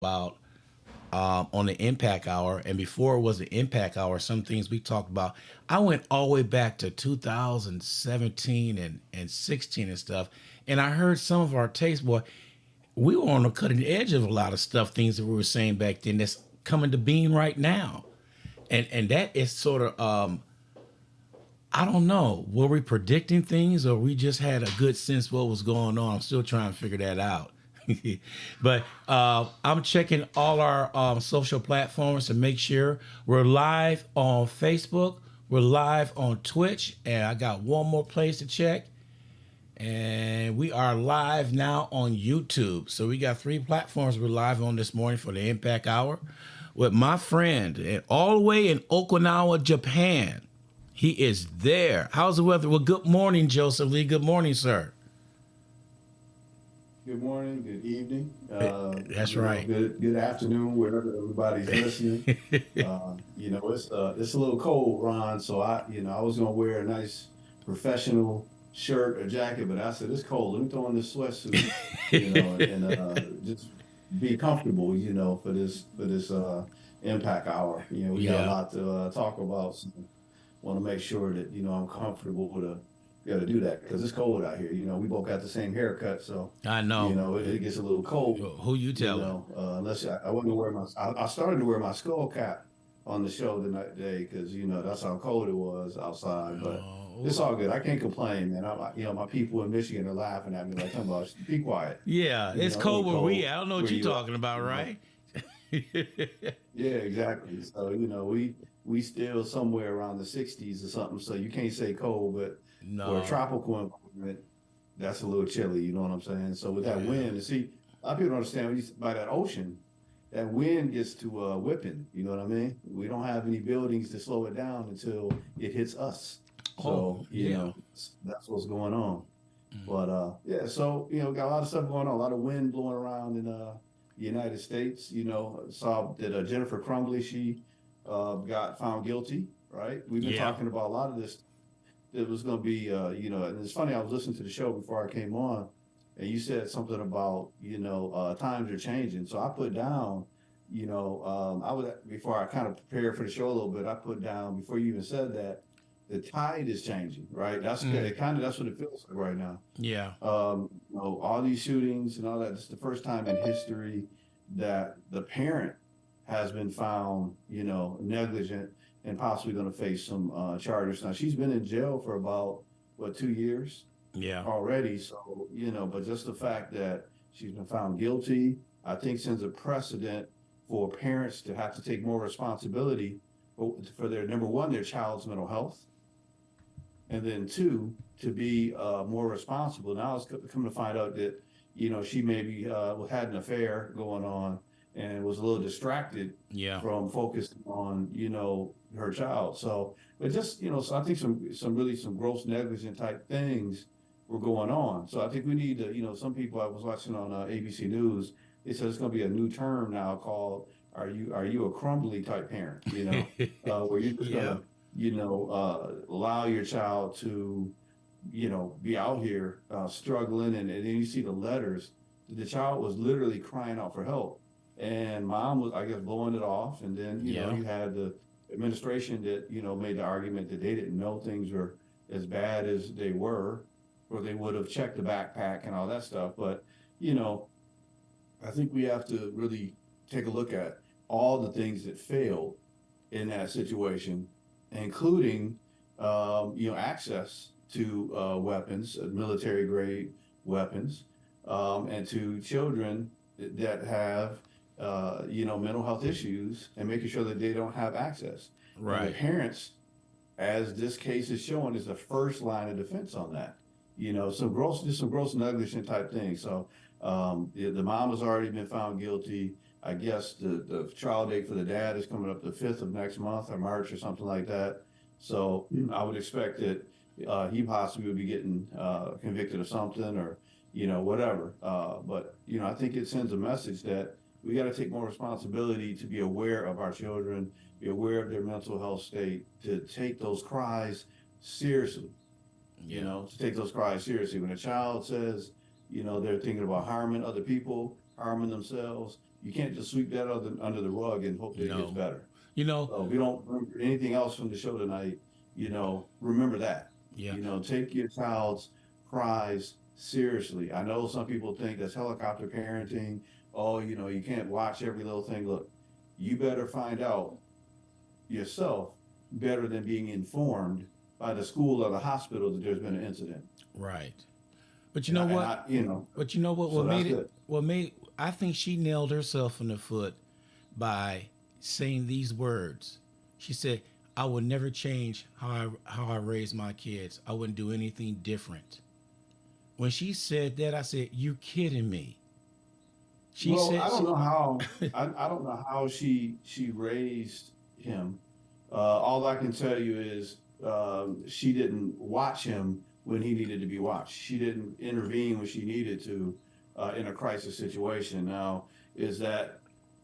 about on the Impact Hour, and before it was the Impact Hour, some things we talked about. I went all the way back to 2017 and 16 and stuff, and I heard some of our takes. Boy, we were on the cutting edge of a lot of stuff, things that we were saying back then that's coming to being right now, and that is sort of I don't know. Were we predicting things, or we just had a good sense what was going on? I'm still trying to figure that out. But I'm checking all our social platforms to make sure we're live on Facebook, we're live on Twitch, and I got one more place to check. And we are live now on YouTube. So we got three platforms we're live on this morning for the Impact Hour with my friend all the way in Okinawa, Japan. He is there. How's the weather? Well, good morning, Joseph Lee. Good morning, sir. Good morning, good evening, That's right. good afternoon, wherever everybody's listening. It's a little cold, Ron. So I was gonna wear a nice professional shirt or jacket, but I said it's cold. Let me throw on this sweatsuit, and just be comfortable, for this impact hour. We got a Yeah, lot to talk about. So want to make sure that I'm comfortable to be able to do that because it's cold out here. We both got the same haircut, so I know. it gets a little cold. Who you telling? Unless I wanted to wear I started to wear my skull cap on the show the night day because that's how cold it was outside. But it's Oh, all good. I can't complain, man. My people in Michigan are laughing at me like, "Come on, be quiet." yeah, it's A little cold where we cold at. I don't know what where you're you at. talking about, You know, right? yeah, exactly. So we still somewhere around the 60s or something. So you can't say cold, but for a No. tropical environment, that's a little chilly. You know what I'm saying? So with that Yeah. wind, and see, a lot of people don't understand by that ocean, that wind gets to whipping. You know what I mean? We don't have any buildings to slow it down until it hits us. Oh, So yeah. that's what's going on. But yeah, so got a lot of stuff going on, a lot of wind blowing around in the United States. Saw that Jennifer Crumbley, she got found guilty. Right? We've been Yeah. talking about a lot of this. It was going to be, and it's funny. I was listening to the show before I came on, and you said something about times are changing. So I put down, I was before I kind of prepared for the show a little bit. I put down before you even said that the tide is changing. Right? Mm, That's what it feels like right now. yeah. All these shootings and all that. It's the first time in history that the parent has been found, negligent and possibly going to face some charges. Now she's been in jail for about 2 years Yeah. already. So but just the fact that she's been found guilty, I think sends a precedent for parents to have to take more responsibility for their number one, their child's mental health, and then two, to be more responsible. Now it's coming to find out that she maybe had an affair going on and was a little distracted Yeah. from focusing on her child. So, but just so I think some gross negligent type things were going on. So I think we need to some people I was watching on ABC News. They said it's going to be a new term now called "Are you a crumbly type parent?" Where you're just Yeah. gonna allow your child to, be out here struggling, and then you see the letters. The child was literally crying out for help, and mom was, I guess, blowing it off. And then, Yeah. you had the administration that, made the argument that they didn't know things were as bad as they were, or they would have checked the backpack and all that stuff. But, you know, I think we have to really take a look at all the things that failed in that situation, including access to weapons, military grade weapons, and to children that have mental health issues, and making sure that they don't have access. And the Right. parents, as this case is showing, is the first line of defense on that. Some gross negligent type things. So the mom has already been found guilty. I guess the trial date for the dad is coming up the 5th of next month or March or something like that. So I would expect that he possibly would be getting convicted of something, or whatever. But I think it sends a message that we got to take more responsibility to be aware of our children, be aware of their mental health state, to take those cries seriously. Yeah. To take those cries seriously. When a child says, they're thinking about harming other people, harming themselves, You can't just sweep that under the rug and hope that it gets No. better. You know, So if we don't remember anything else from the show tonight, remember that. yeah. Take your child's cries seriously. I know some people think that's helicopter parenting. Oh, you can't watch every little thing. Look, you better find out yourself better than being informed by the school or the hospital that there's been an incident. Right. But you And know I, and what? I, you know, But you know what? so that's good. What made? I think she nailed herself in the foot by saying these words. She said, "I will never change how I raise my kids. I wouldn't do anything different." When she said that, I said, "You kidding me?" She Well, said, I don't know how she raised him. All I can tell you is she didn't watch him when he needed to be watched. She didn't intervene when she needed to in a crisis situation. Now, is that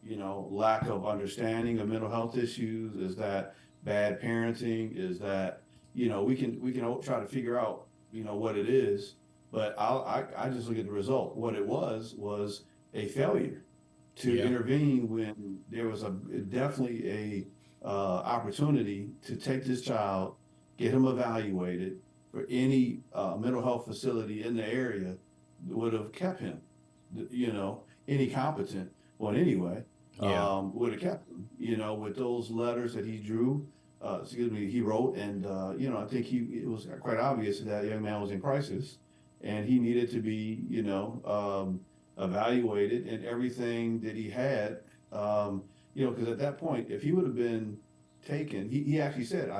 lack of understanding of mental health issues? Is that bad parenting? Is that we can all try to figure out what it is, but I just look at the result. What it was a failure to "Yeah, intervene when there was a definitely a opportunity to take this child, get him evaluated for any mental health facility in the area that would have kept him, any competent one anyway, yeah, would have kept him, with those letters that he drew, he wrote, and I think it was quite obvious that young man was in crisis, and he needed to be, evaluated and everything that he had, because at that point, if he would have been taken, he actually said,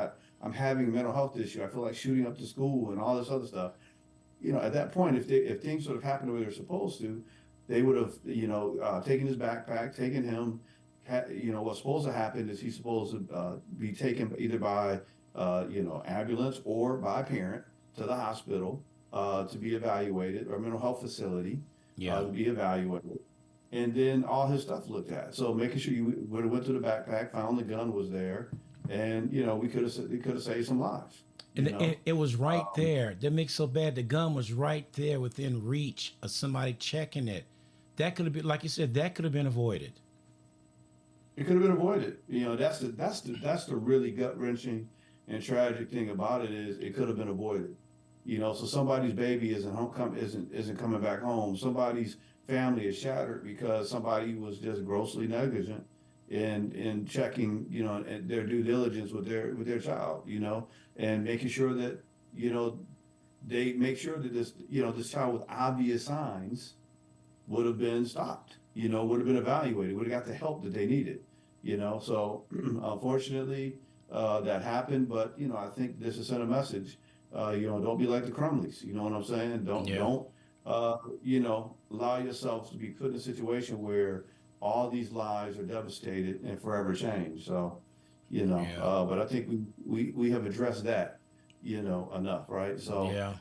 I'm having a mental health issue. I feel like shooting up the school and all this other stuff. At that point, if things sort of happened the way they're supposed to, they would have, taken his backpack, taken him. What's supposed to happen is he's supposed to be taken either by, ambulance or by parent to the hospital to be evaluated, or mental health facility yeah, to be evaluated, and then all his stuff looked at. So making sure you would have went to the backpack, found the gun was there, and we could have saved some lives. And You know, it was right um, there. That makes so bad. The gun was right there within reach of somebody checking it. That could have been, like you said, that could have been avoided. it could have been avoided. That's the really gut wrenching and tragic thing about it is it could have been avoided. So somebody's baby isn't coming back home. Somebody's family is shattered because somebody was just grossly negligent in checking, and their due diligence with their child, and making sure that, you know, they make sure that this child with obvious signs would have been stopped, would have been evaluated, would have got the help that they needed, So unfortunately, that happened, but I think this is sent a message. Don't be like the Crumleys. You know what I'm saying? Don't Yeah, don't allow yourself to be put in a situation where all these lives are devastated and forever changed. So, yeah, but I think we have addressed that, enough, right? So, yeah,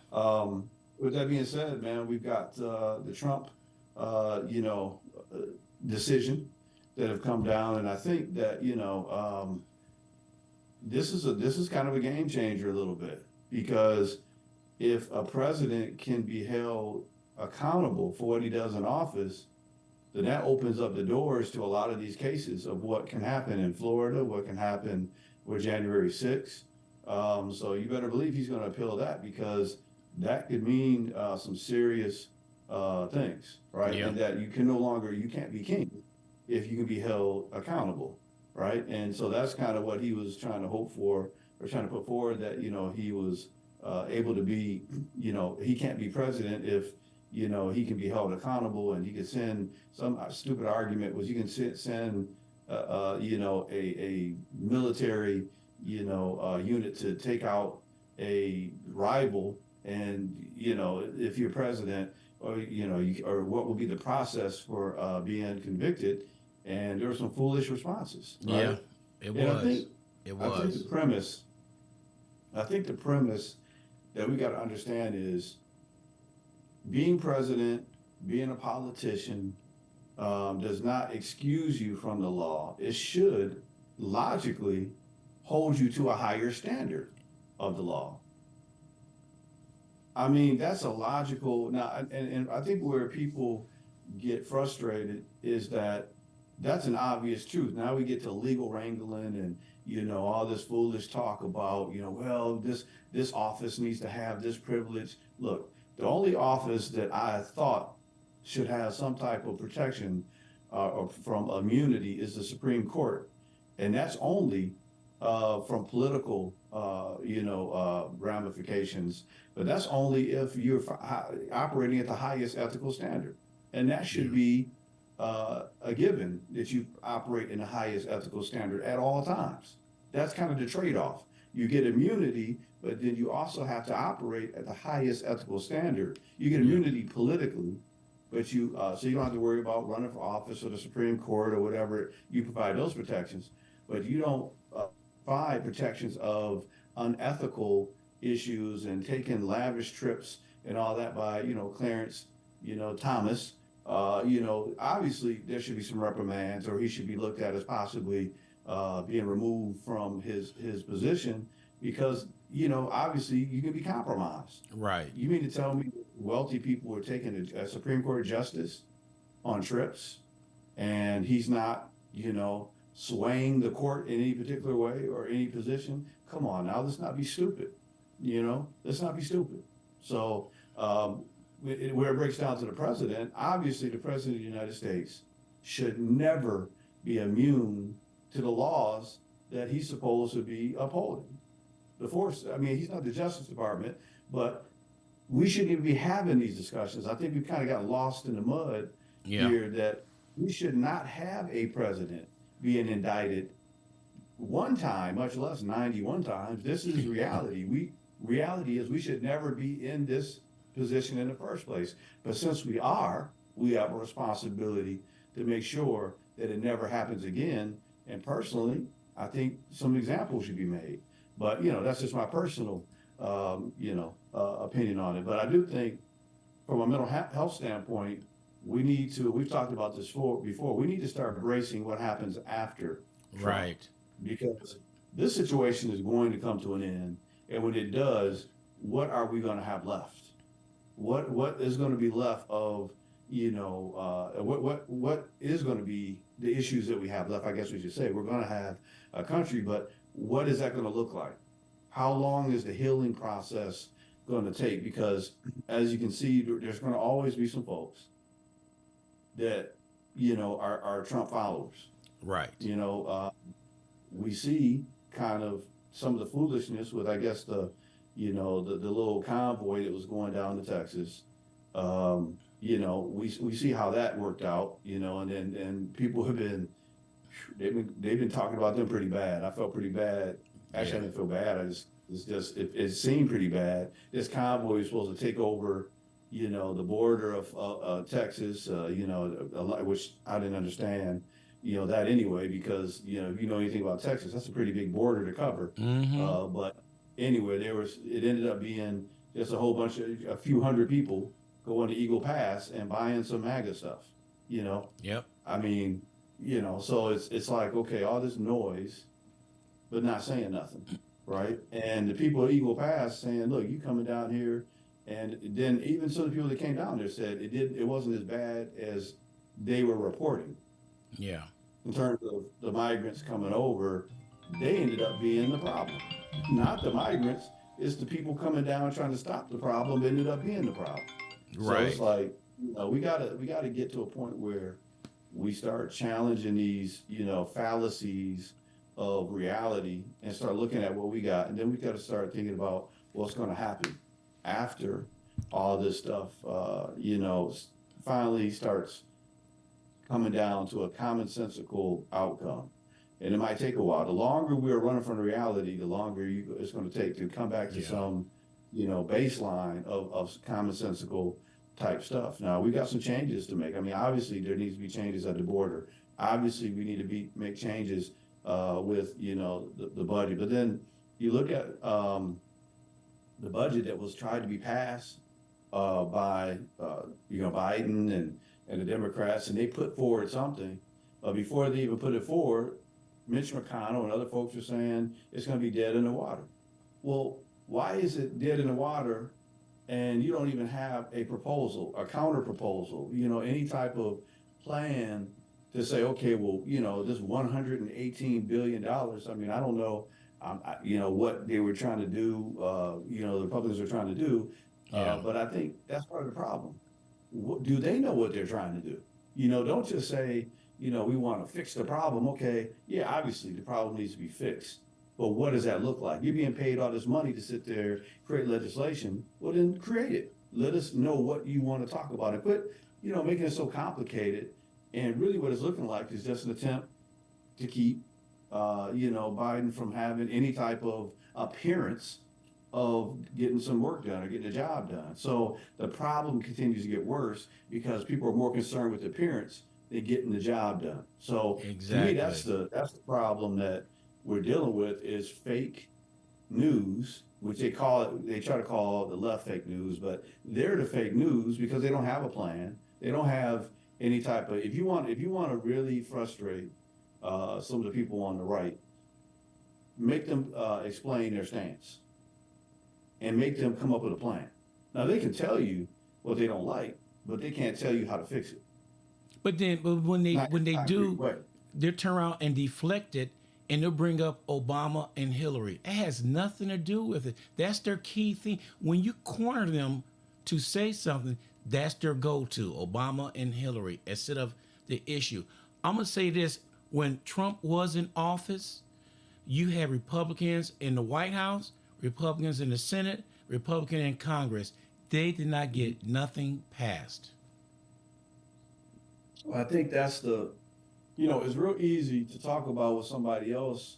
with that being said, man, we've got the Trump, uh, decision that have come down, and I think that this is kind of a game changer a little bit because if a president can be held accountable for what he does in office, then that opens up the doors to a lot of these cases of what can happen in Florida, what can happen with January 6th. So you better believe he's going to appeal that because that could mean some serious things, right? yeah, And that you can't be king if you can be held accountable, right? And so that's kind of what he was trying to hope for or trying to put forward that, he was able to be, he can't be president if, he can be held accountable and he could send some stupid argument was you can send, a military, unit to take out a rival and, if you're president or, or what will be the process for being convicted. And there were some foolish responses, yeah. right? It And was. It I think the was. premise, I think the premise that we got to understand is being president, being a politician, does not excuse you from the law. It should logically hold you to a higher standard of the law. I mean, that's a logical now, and I think where people get frustrated is that that's an obvious truth. Now we get to legal wrangling and, all this foolish talk about, well, this office needs to have this privilege. Look, the only office that I thought should have some type of protection or from immunity is the Supreme Court, and that's only from political, ramifications. But that's only if you're operating at the highest ethical standard, and that should Yeah. be a given that you operate in the highest ethical standard at all times. That's kind of the trade-off. You get immunity, but then you also have to operate at the highest ethical standard. You get Yeah. immunity politically, but so you don't have to worry about running for office or the Supreme Court or whatever. You provide those protections, but you don't provide protections of unethical issues and taking lavish trips and all that by Clarence Thomas. Obviously there should be some reprimands, or he should be looked at as possibly being removed from his position because obviously you can be compromised. Right. You mean to tell me wealthy people are taking a Supreme Court justice on trips and he's not, swaying the court in any particular way or any position? Come on now, let's not be stupid. Let's not be stupid. So, where it breaks down to the president, obviously the president of the United States should never be immune to the laws that he's supposed to be upholding. I mean, he's not the Justice Department, but we shouldn't even be having these discussions. I think we've kind of gotten lost in the mud Yeah. here that we should not have a president being indicted one time, much less 91 times. This is reality. Reality is we should never be in this position in the first place. But since we have a responsibility to make sure that it never happens again. And personally, I think some examples should be made. But that's just my personal opinion on it. But I do think from a mental health standpoint, we've talked about this before, we need to start embracing what happens after Trump, Right. because this situation is going to come to an end. And when it does, what are we going to have left? What is going to be left of, what is going to be the issues that we have left? I guess we should say we're going to have a country, but what is that going to look like? How long is the healing process going to take? Because as you can see, there's going to always be some folks that, are Trump followers. Right. We see kind of some of the foolishness with, I guess, the little convoy that was going down to Texas. We see how that worked out, and people they've been talking about them pretty bad. I felt pretty bad. Actually, I didn't feel bad. It seemed pretty bad. This convoy was supposed to take over, the border of Texas, which I didn't understand, that anyway, because, if you know anything about Texas, that's a pretty big border to cover. Mm-hmm. But anyway, it ended up being just a few hundred people going to Eagle Pass and buying some MAGA stuff, Yep. I mean, so it's like, okay, all this noise, but not saying nothing, right? And the people at Eagle Pass saying, look, you coming down here, and then even some of the people that came down there said it wasn't as bad as they were reporting. Yeah. In terms of the migrants coming over, they ended up being the problem. Not the migrants, it's the people coming down trying to stop the problem ended up being the problem. So Right. it's like, we gotta get to a point where we start challenging these, fallacies of reality and start looking at what we got. And then we gotta start thinking about what's gonna happen after all this stuff, finally starts coming down to a commonsensical outcome. And it might take a while. The longer we're running from reality, the longer it's going to take to come back to Yeah. some, baseline of commonsensical type stuff. Now we got some changes to make. I mean, obviously there needs to be changes at the border. Obviously we need to make changes with the budget. But then you look at the budget that was tried to be passed by Biden and the Democrats, and they put forward something. Before they even put it forward, Mitch McConnell and other folks are saying it's going to be dead in the water. Well, why is it dead in the water and you don't even have a proposal, a counter proposal, any type of plan to say, okay, well, this $118 billion. I mean, I don't know, what they were trying to do. The Republicans are trying to do, Yeah. but I think that's part of the problem. Do they know what they're trying to do? Don't just say, we want to fix the problem. Okay, yeah, obviously the problem needs to be fixed. But what does that look like? You're being paid all this money to sit there, create legislation. Well, then create it. Let us know what you want to talk about and quit, making it so complicated. And really what it's looking like is just an attempt to keep, Biden from having any type of appearance of getting some work done or getting a job done. So the problem continues to get worse because people are more concerned with the appearance than getting the job done. So to me, that's Exactly. the problem that we're dealing with is fake news, which they try to call the left fake news, but they're the fake news because they don't have a plan. They don't have any type of, if you want to really frustrate some of the people on the right, make them explain their stance and make them come up with a plan. Now they can tell you what they don't like, but they can't tell you how to fix it. But when they Not in when a they concrete do, way. they'll turn around and deflect it, and they'll bring up Obama and Hillary. It has nothing to do with it. That's their key thing. When you corner them to say something, that's their go-to: Obama and Hillary instead of the issue. I'm gonna say this: when Trump was in office, you had Republicans in the White House, Republicans in the Senate, Republican in Congress. They did not Mhm. get nothing passed. I think it's real easy to talk about what somebody else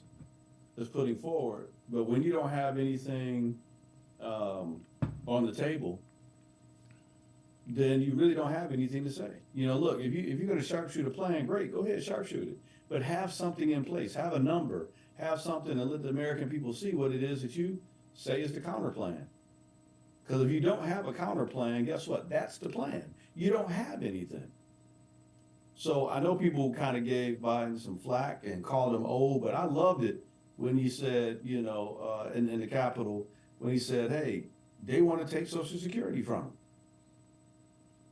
is putting forward, but when you don't have anything um, on the table, then you really don't have anything to say. Look, if you're going to sharpshoot a plan, great, go ahead, sharpshoot it, but have something in place, have a number, have something, and let the American people see what it is that you say is the counter plan. Because if you don't have a counter plan, guess what? That's the plan. You don't have anything. So I know people kind of gave Biden some flack and called him old, but I loved it when he said, in the Capitol, when he said, hey, they want to take Social Security from him.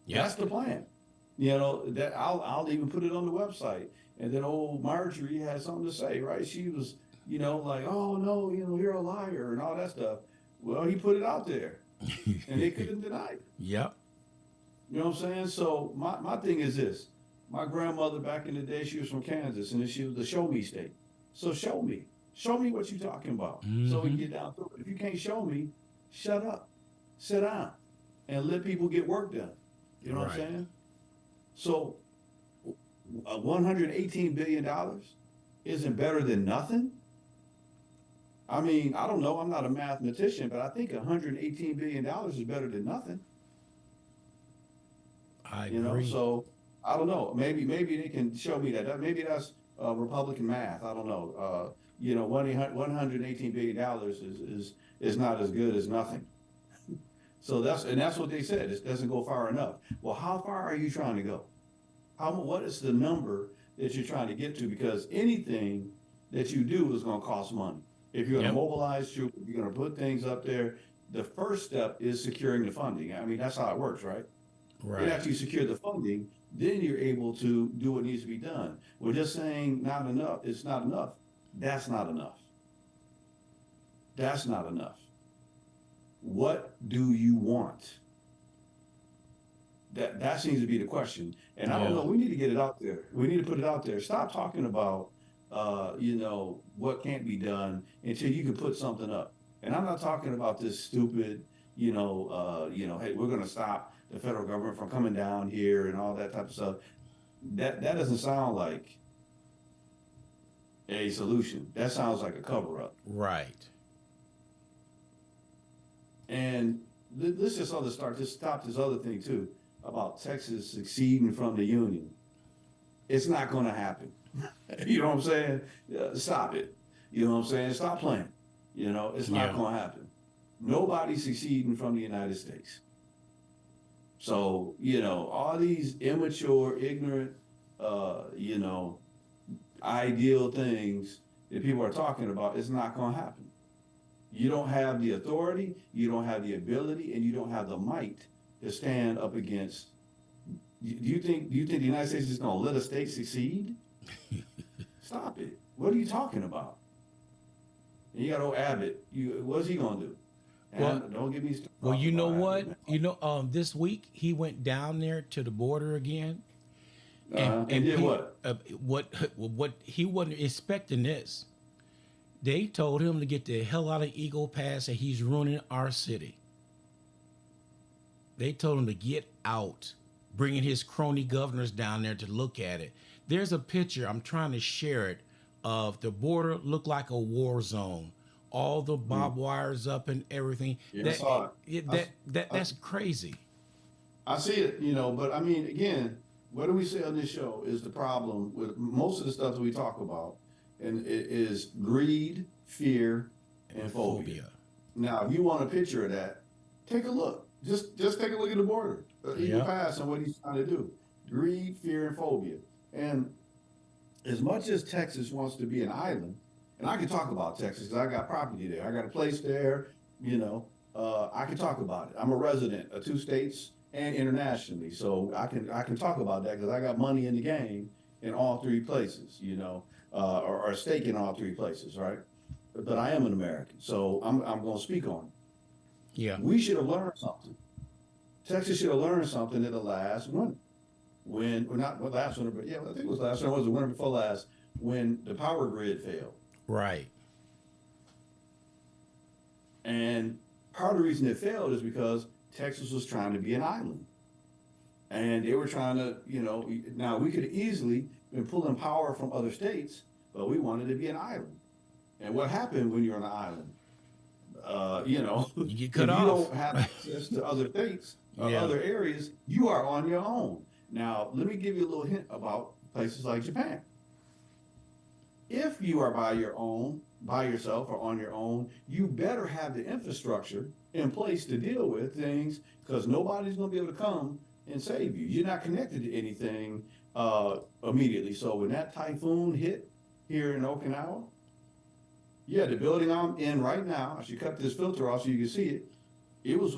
That's Yep. the plan. That I'll even put it on the website. And then old Marjorie had something to say, right? She was, like, oh no, you're a liar and all that stuff. Well, he put it out there and they couldn't deny it. Yep. You know what I'm saying? So my thing is this. My grandmother back in the day, she was from Kansas and she was the show me state. So show me. Show me what you're talking about. So we can Mm-hmm. get down to it. If you can't show me, shut up. Sit down and let people get work done. You know what I'm Right. saying? So $118 billion isn't better than nothing. I mean, I don't know. I'm not a mathematician, but I think $118 billion is better than nothing. I agree. So I don't know. Maybe they can show me that. Maybe that's Republican math. I don't know. $118 billion is not as good as nothing. So that's what they said. It doesn't go far enough. Well, how far are you trying to go? What is the number that you're trying to get to? Because anything that you do is going to cost money. If you're going to Yep. mobilize troops, if you're going to put things up there, the first step is securing the funding. I mean, that's how it works, right? Then Right. after you secure the funding, then you're able to do what needs to be done. We're just saying not enough. It's not enough. That's not enough. That's not enough. What do you want? That seems to be the question. And I don't Yeah. know. We need to get it out there. We need to put it out there. Stop talking about what can't be done until you can put something up. And I'm not talking about this stupid, hey, we're going to stop the federal government from coming down here and all that type of stuff. That doesn't sound like a solution. That sounds like a cover up. Right. And let's just stop this other thing too about Texas succeeding from the union. It's not going to happen. You know what I'm saying? Stop it. You know what I'm saying? Stop playing. It's not Yeah. going to happen. Nobody's succeeding from the United States. So, all these immature, ignorant, ideal things that people are talking about, it's not going to happen. You don't have the authority, you don't have the ability, and you don't have the might to stand up against Do you think the United States is going to let a state succeed? Stop it. What are you talking about? And you got old Abbott. What's he going to do? Well, And don't get me started well, talking you know about Abbott, what? man. This week he went down there to the border again, and And and did pe- what? what he wasn't expecting this. They told him to get the hell out of Eagle Pass, and he's ruining our city. They told him to get out, bringing his crony governors down there to look at it. There's a picture, I'm trying to share it, of the border looked like a war zone. All the Mm. barbed wires up and everything. Yeah, I saw it. I, I, That's crazy. I see it, you know, but I mean, again, what do we say on this show is the problem with most of the stuff that we talk about, and it is greed, fear, and And phobia. phobia. Now, if you want a picture of that, take a look. Just take a look at the border, Eagle Yeah. Pass, and what he's trying to do. Greed, fear, and phobia. And as much as Texas wants to be an island, and I can talk about Texas because I got property there. I got a place there, you know. I can talk about it. I'm a resident of 2 states and internationally, so I can talk about that because I got money in the game in all 3 places, you know, or a stake in all 3 places, right? But I am an American, so I'm going to speak on it. Yeah. We should have learned something. Texas should have learned something in the last winter when, well, not the last winter, but yeah, I think it was last winter, it was the winter before last, when the power grid failed. Right. And part of the reason it failed is because Texas was trying to be an island. And they were trying to, you know, now we could have easily been pulling power from other states, but we wanted to be an island. And what happened when you're on an island? You know, You get if cut you off. don't have access to other states or Yeah. other areas, you are on your own. Now, let me give you a little hint about places like Japan. If you are by yourself or on your own, you better have the infrastructure in place to deal with things because nobody's going to be able to come and save you. You're not connected to anything immediately. So when that typhoon hit here in Okinawa, yeah, the building I'm in right now, I should cut this filter off so you can see it. It was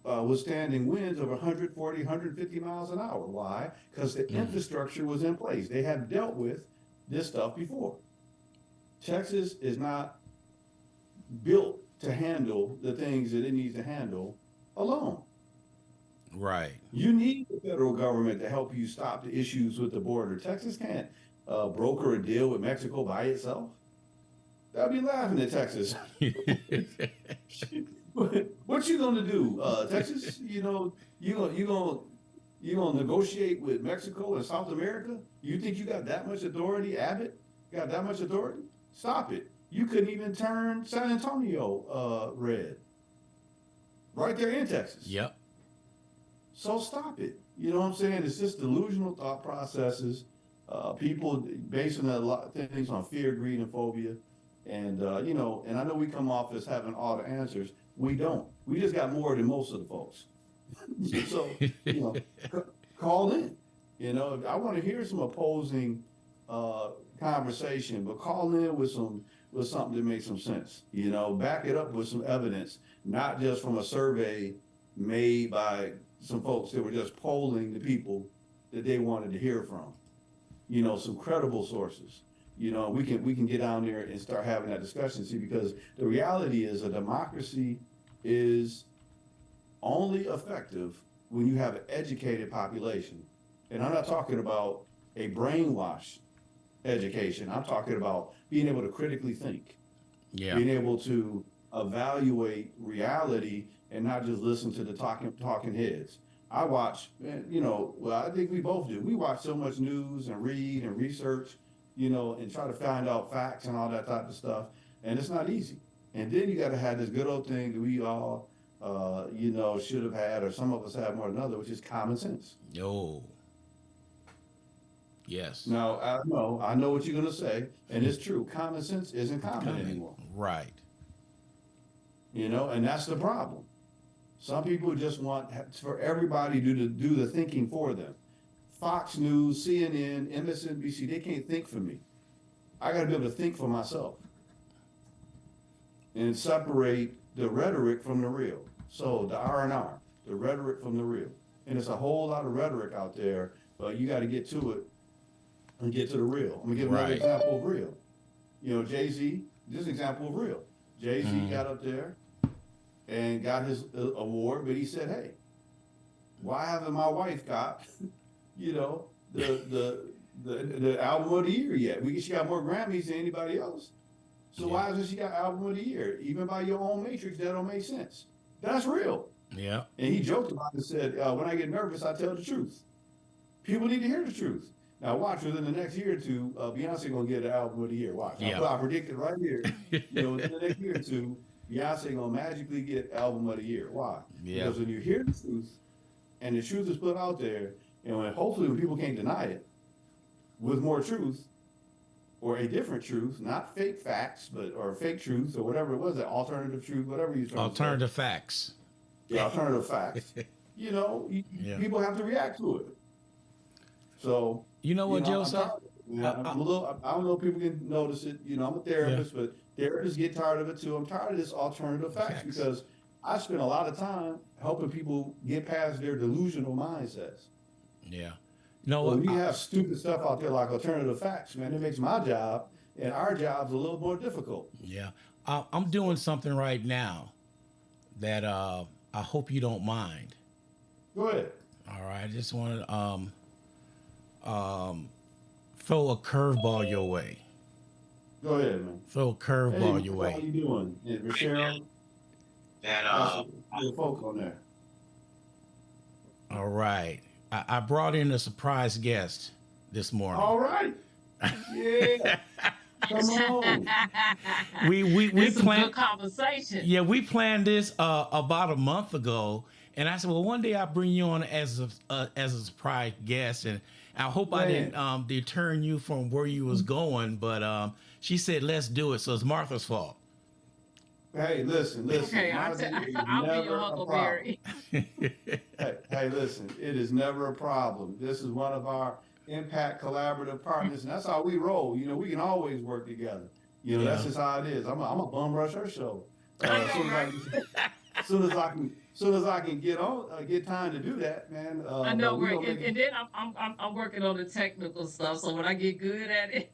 withstanding winds of 140, 150 miles an hour. Why? Because the Mm. infrastructure was in place. They have dealt with this stuff before. Texas is not built to handle the things that it needs to handle alone. Right. You need the federal government to help you stop the issues with the border. Texas can't broker a deal with Mexico by itself. I'd be laughing at Texas. What you gonna do, Texas? You know, you gonna negotiate with Mexico and South America? You think you got that much authority, Abbott? Got that much authority? Stop it. You couldn't even turn San Antonio red. Right there in Texas. Yep. So stop it. You know what I'm saying? It's just delusional thought processes. People basing a lot of things on fear, greed, and phobia. And you know, and I know we come off as having all the answers. We don't. We just got more than most of the folks. So, you know, call in. You know, I want to hear some opposing conversation, but call in with something that makes some sense. You know, back it up with some evidence, not just from a survey made by some folks that were just polling the people that they wanted to hear from. You know, some credible sources. You know, we can get down there and start having that discussion. See, because the reality is a democracy is only effective when you have an educated population. And I'm not talking about a brainwashed education. I'm talking about being able to critically think, Yeah. being able to evaluate reality and not just listen to the talking heads. I watch, you know, well, I think we both do. We watch so much news and read and research, you know, and try to find out facts and all that type of stuff. And it's not easy. And then you got to have this good old thing that we all, you know, should have had, or some of us have more than others, which is common sense. Oh. Yes. Now, I know what you're going to say, and it's true. Common sense isn't common Coming. anymore, Right. you know, and that's the problem. Some people just want for everybody to do the thinking for them. Fox News, CNN, MSNBC, they can't think for me. I got to be able to think for myself and separate the rhetoric from the real. So the R&R, the rhetoric from the real. And it's a whole lot of rhetoric out there, but you got to get to it and get to the real. I'm gonna give another Right. example of real. You know, Jay-Z, this is an example of real. Jay-Z Mhm. got up there and got his award, but he said, hey, why haven't my wife got, you know, the album of the year yet? She got more Grammys than anybody else. So Yeah. why hasn't she got album of the year? Even by your own matrix, that don't make sense. That's real. Yeah. And he joked about it and said, when I get nervous, I tell the truth. People need to hear the truth. Now watch, within the next year or two, Beyonce gonna get an album of the year. Watch. Yeah. I predict it right here. You know, within the next year or two, Beyonce gonna magically get album of the year. Why? Yeah. Because when you hear the truth and the truth is put out there, and hopefully when people can't deny it, with more truth or a different truth, not fake facts, but or fake truth or whatever it was, that alternative truth, whatever you Alternative facts. the alternative facts. You know, Yeah. people have to react to it. So You know what, I'm Joseph? tired of it, man. I'm a little. I don't know if people can notice it. You know, I'm a therapist, but therapists get tired of it too. I'm tired of this alternative facts because I spend a lot of time helping people get past their delusional mindsets. Yeah. You know Well, what? we have stupid stuff out there like alternative facts, man. It makes my job and our jobs a little more difficult. Yeah. I'm doing something right now that I hope you don't mind. Go ahead. All right. I just want to throw a curveball your way. Go ahead, man. Throw a curveball Hey, your how way. you doing? Yeah, Rochelle, That that's a good folk on there. All right. I brought in a surprise guest this morning. All right. Yeah. Come on. We It's a planned. good conversation. Yeah, we planned this about a month ago, and I said, well, one day I'll bring you on as a surprise guest, and I hope I Man. didn't deter you from where you was going, but she said let's do it, so it's Martha's fault. Hey, listen. Okay, Martha, it is I'll be never your a Huckleberry. Hey, listen, it is never a problem. This is one of our impact collaborative partners, and that's how we roll. You know, we can always work together. You know, that's Yeah. just how it is. I'm a bum rush her show. I know, As soon right? soon as I can get on, get time to do that, man. I know, we right? gonna make And then I'm working on the technical stuff. So when I get good at it,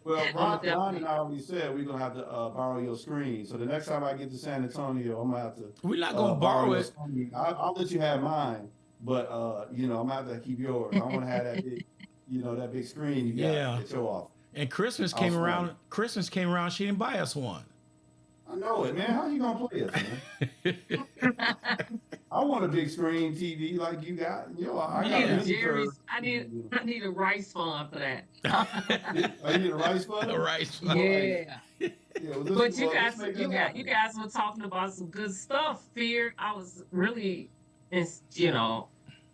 Well, I'm Ron definitely. and I already said we're gonna have to borrow your screen. So the next time I get to San Antonio, I'm gonna have to We're not gonna borrow your it. screen. I'll let you have mine, but I'm gonna have to keep yours. I want to have that big, that big screen you got Yeah. to show off. And Christmas I'll came swear. around. Christmas came around. She didn't buy us one. I know it, man. How you gonna play it, man? I want a big screen TV like you got. I I got need a a mini curve. Jerry's. I need a rice fund for that. Oh, you need a rice button? All right. Yeah. Yeah, well, But you let's guys, make you that got happen. you guys were talking about some good stuff. Fear. I was really, it's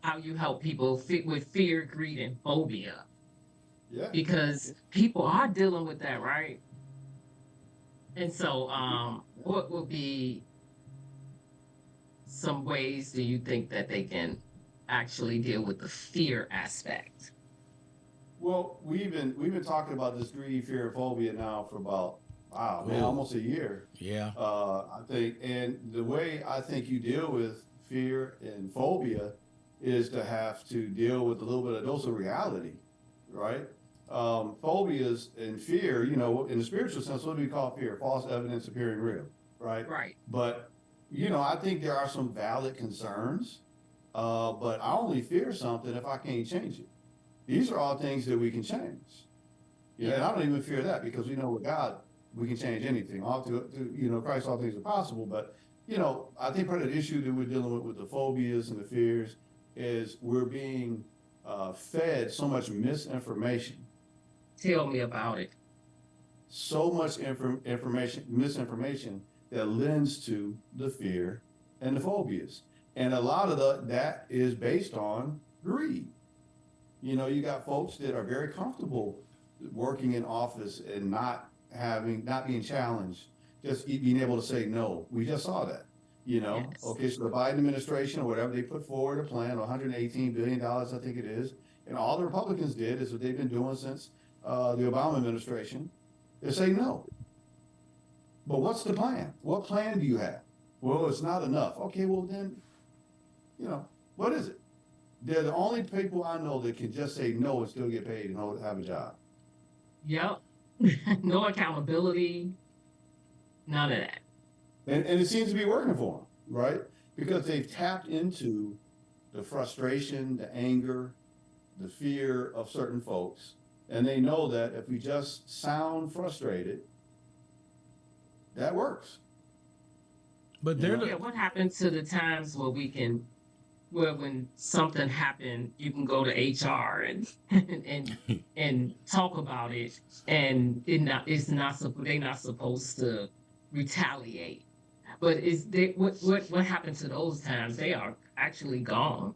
how you help people with fear, greed, and phobia Yeah. because people are dealing with that, right? And so, what would be some ways do you think that they can actually deal with the fear aspect? Well, we've been talking about this greed, fear, and phobia now for about man, Ooh. almost a year. Yeah. I think, and the way I think you deal with fear and phobia is to have to deal with a little bit of dose of reality, right? Phobias and fear, in the spiritual sense, what do we call fear? False evidence appearing real, right? Right. But I think there are some valid concerns, but I only fear something if I can't change it. These are all things that we can change. Yeah, and I don't even fear that because we know with God we can change anything. All to Christ, all things are possible. But I think part of the issue that we're dealing with the phobias and the fears is we're being fed so much misinformation, Tell me about it. so much misinformation that lends to the fear and the phobias, and a lot of that is based on greed. You got folks that are very comfortable working in office and not being challenged, just being able to say no. We just saw that. Yes. Okay, so the Biden administration or whatever, they put forward a plan, $118 billion, I think it is, and all the Republicans did is what they've been doing since the Obama administration. They say no. But what's the plan? What plan do you have? Well, it's not enough. Okay, well then, You know, what is it? They're the only people I know that can just say no and still get paid and have a job. Yep. No accountability, none of that. And it seems to be working for them, right? Because they've tapped into the frustration, the anger, the fear of certain folks. And they know that if we just sound frustrated, that works. But You they're know? Yeah, the what happened to the times where we can, where when something happened, you can go to HR and and talk about it, and it's not they're not supposed to retaliate. But is they what happened to those times? They are actually gone.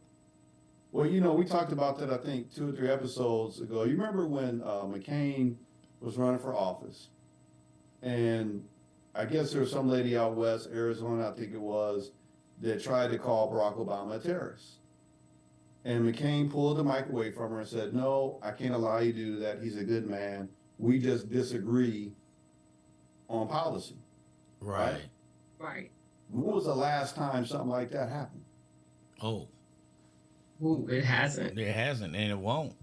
Well, we talked about that, I think, 2 or 3 episodes ago. You remember when McCain was running for office, and I guess there was some lady out west, Arizona, I think it was, that tried to call Barack Obama a terrorist. And McCain pulled the mic away from her and said, "No, I can't allow you to do that. He's a good man. We just disagree on policy," right? right. Right. When was the last time something like that happened? Oh, Ooh, it hasn't. it hasn't, and it won't.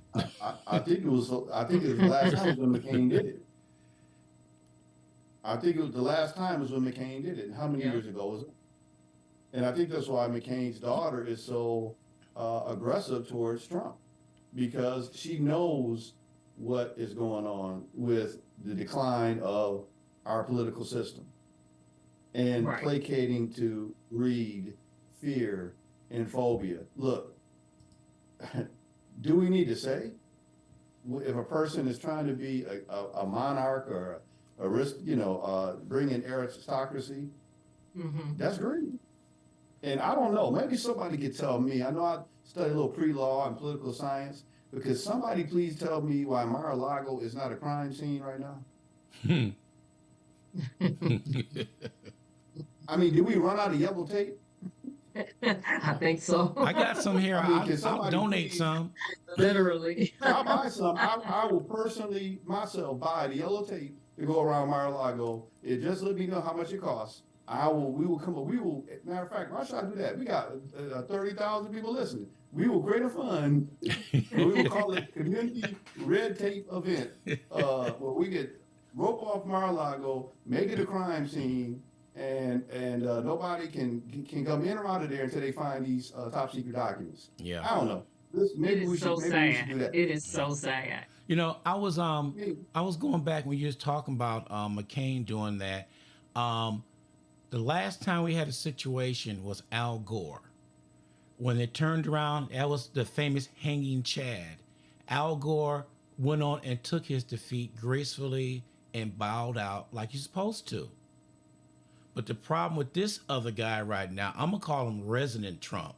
I think it was. I think it was the last time was when McCain did it. I think it was the last time was when McCain did it. And how many Yeah. years ago was it? And I think that's why McCain's daughter is so aggressive towards Trump, because she knows what is going on with the decline of our political system and Right. placating to greed, fear, and phobia. Look, do we need to say if a person is trying to be a monarch or a risk, bring in aristocracy, that's great. And I don't know, maybe somebody could tell me. I know I studied a little pre-law and political science, because somebody please tell me why Mar-a-Lago is not a crime scene right now. I mean, did we run out of yellow tape? I think so. I got some here. I mean, can I'll somebody donate please? some. Literally. I'll buy some. I will personally myself buy the yellow tape to go around Mar-a-Lago. It just let me know how much it costs. We will come. We will. Matter of fact, why should I do that? We got 30,000 people listening. We will create a fund. And we will call it Community Red Tape Event, where we could rope off Mar-a-Lago, make it a crime scene, and nobody can come in or out of there until they find these top secret documents. Yeah. I don't know. It Maybe we is so should do sad. that. It is so sad. I was going back when you was talking about McCain doing that. The last time we had a situation was Al Gore. When it turned around, that was the famous hanging Chad. Al Gore went on and took his defeat gracefully and bowed out like you're supposed to. But the problem with this other guy right now, I'm gonna call him Resident Trump.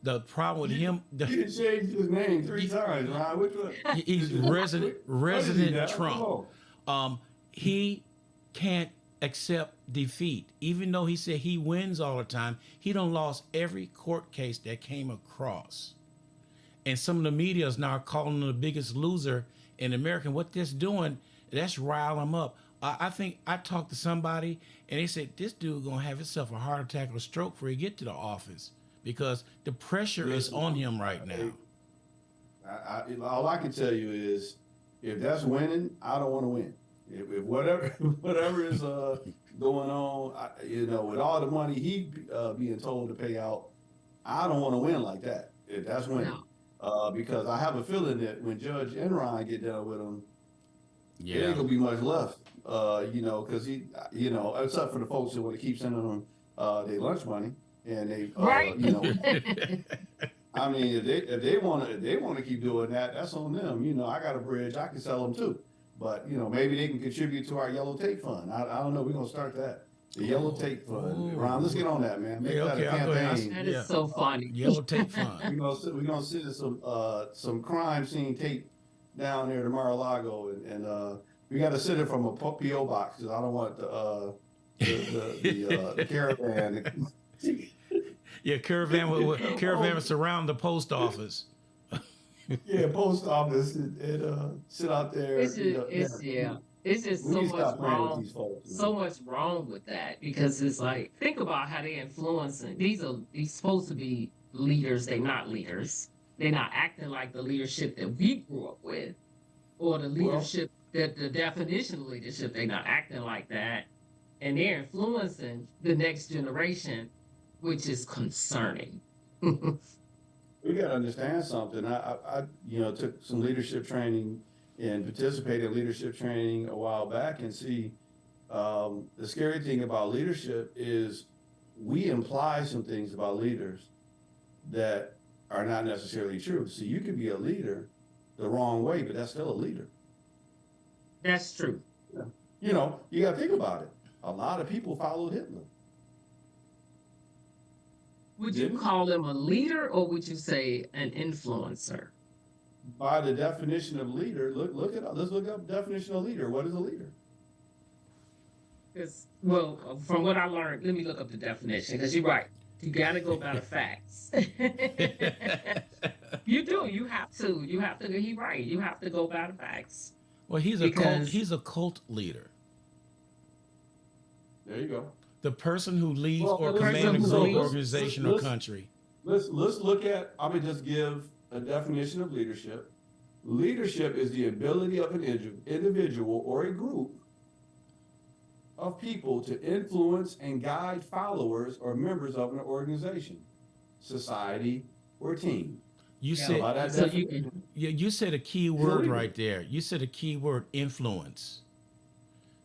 The problem with him, You done changed his name 3 times, Ron. Which one? he's What is he Resident now? Trump. He can't accept defeat, even though he said he wins all the time. He done lost every court case that came across, and some of the media is now calling him the biggest loser in America. And what that's doing, that's rile him up. I think I talked to somebody and they said this dude gonna have himself a heart attack or a stroke before he get to the office, because the pressure is on him right now. All I can tell you is, if that's winning, I don't want to win. If whatever whatever is going on, with all the money he being told to pay out, I don't want to win like that. If that's winning, because I have a feeling that when Judge Enron get done with him, it ain't gonna be much left. Because he, except for the folks that want to keep sending them their lunch money, and they, Right. I mean, if they want to keep doing that, that's on them. I got a bridge, I can sell them too. But maybe they can contribute to our yellow tape fund. I don't know. We're gonna start that. The yellow tape fund. Ron, let's get on that, man. Make that a I'll go ahead. campaign. That is so funny. Yellow tape fund. We're gonna send some crime scene tape down there to Mar-a-Lago, and we got to send it from a PO box, because I don't want the caravan. Yeah, caravan would surround the post office. Yeah, post office and sit out there. It's just, it's just We so need to much stop playing with wrong. these folks. So much wrong with that, because it's like, think about how they influencing. These supposed to be leaders, they're not leaders. They're not acting like the leadership that we grew up with, or the Well, leadership that the definition of leadership, they're not acting like that. And they're influencing the next generation, which is concerning. we got to understand something. Took some leadership training and participated in leadership training a while back, and see, the scary thing about leadership is we imply some things about leaders that are not necessarily true. So you could be a leader the wrong way, but that's still a leader. That's true. You got to think about it. A lot of people followed Hitler. Would you Didn't? call them a leader, or would you say an influencer? By the definition of leader, look it up. Let's look up definition of leader. What is a leader? Because, well, from what I learned, let me look up the definition, because you're right. You got to go by the facts. You do. You have to. You have to. He's right. You have to go by the facts. Well, he's a cult. Because He's a cult leader. There you go. The person who leads Well, or the person commands a who group, leads- organization, or country. Let's look at. I'm gonna just give a definition of leadership. Leadership is the ability of an individual or a group of people to influence and guide followers or members of an organization, society, or team. You Yeah. said By that So you definition, you said a key word right there. You said a key word, influence.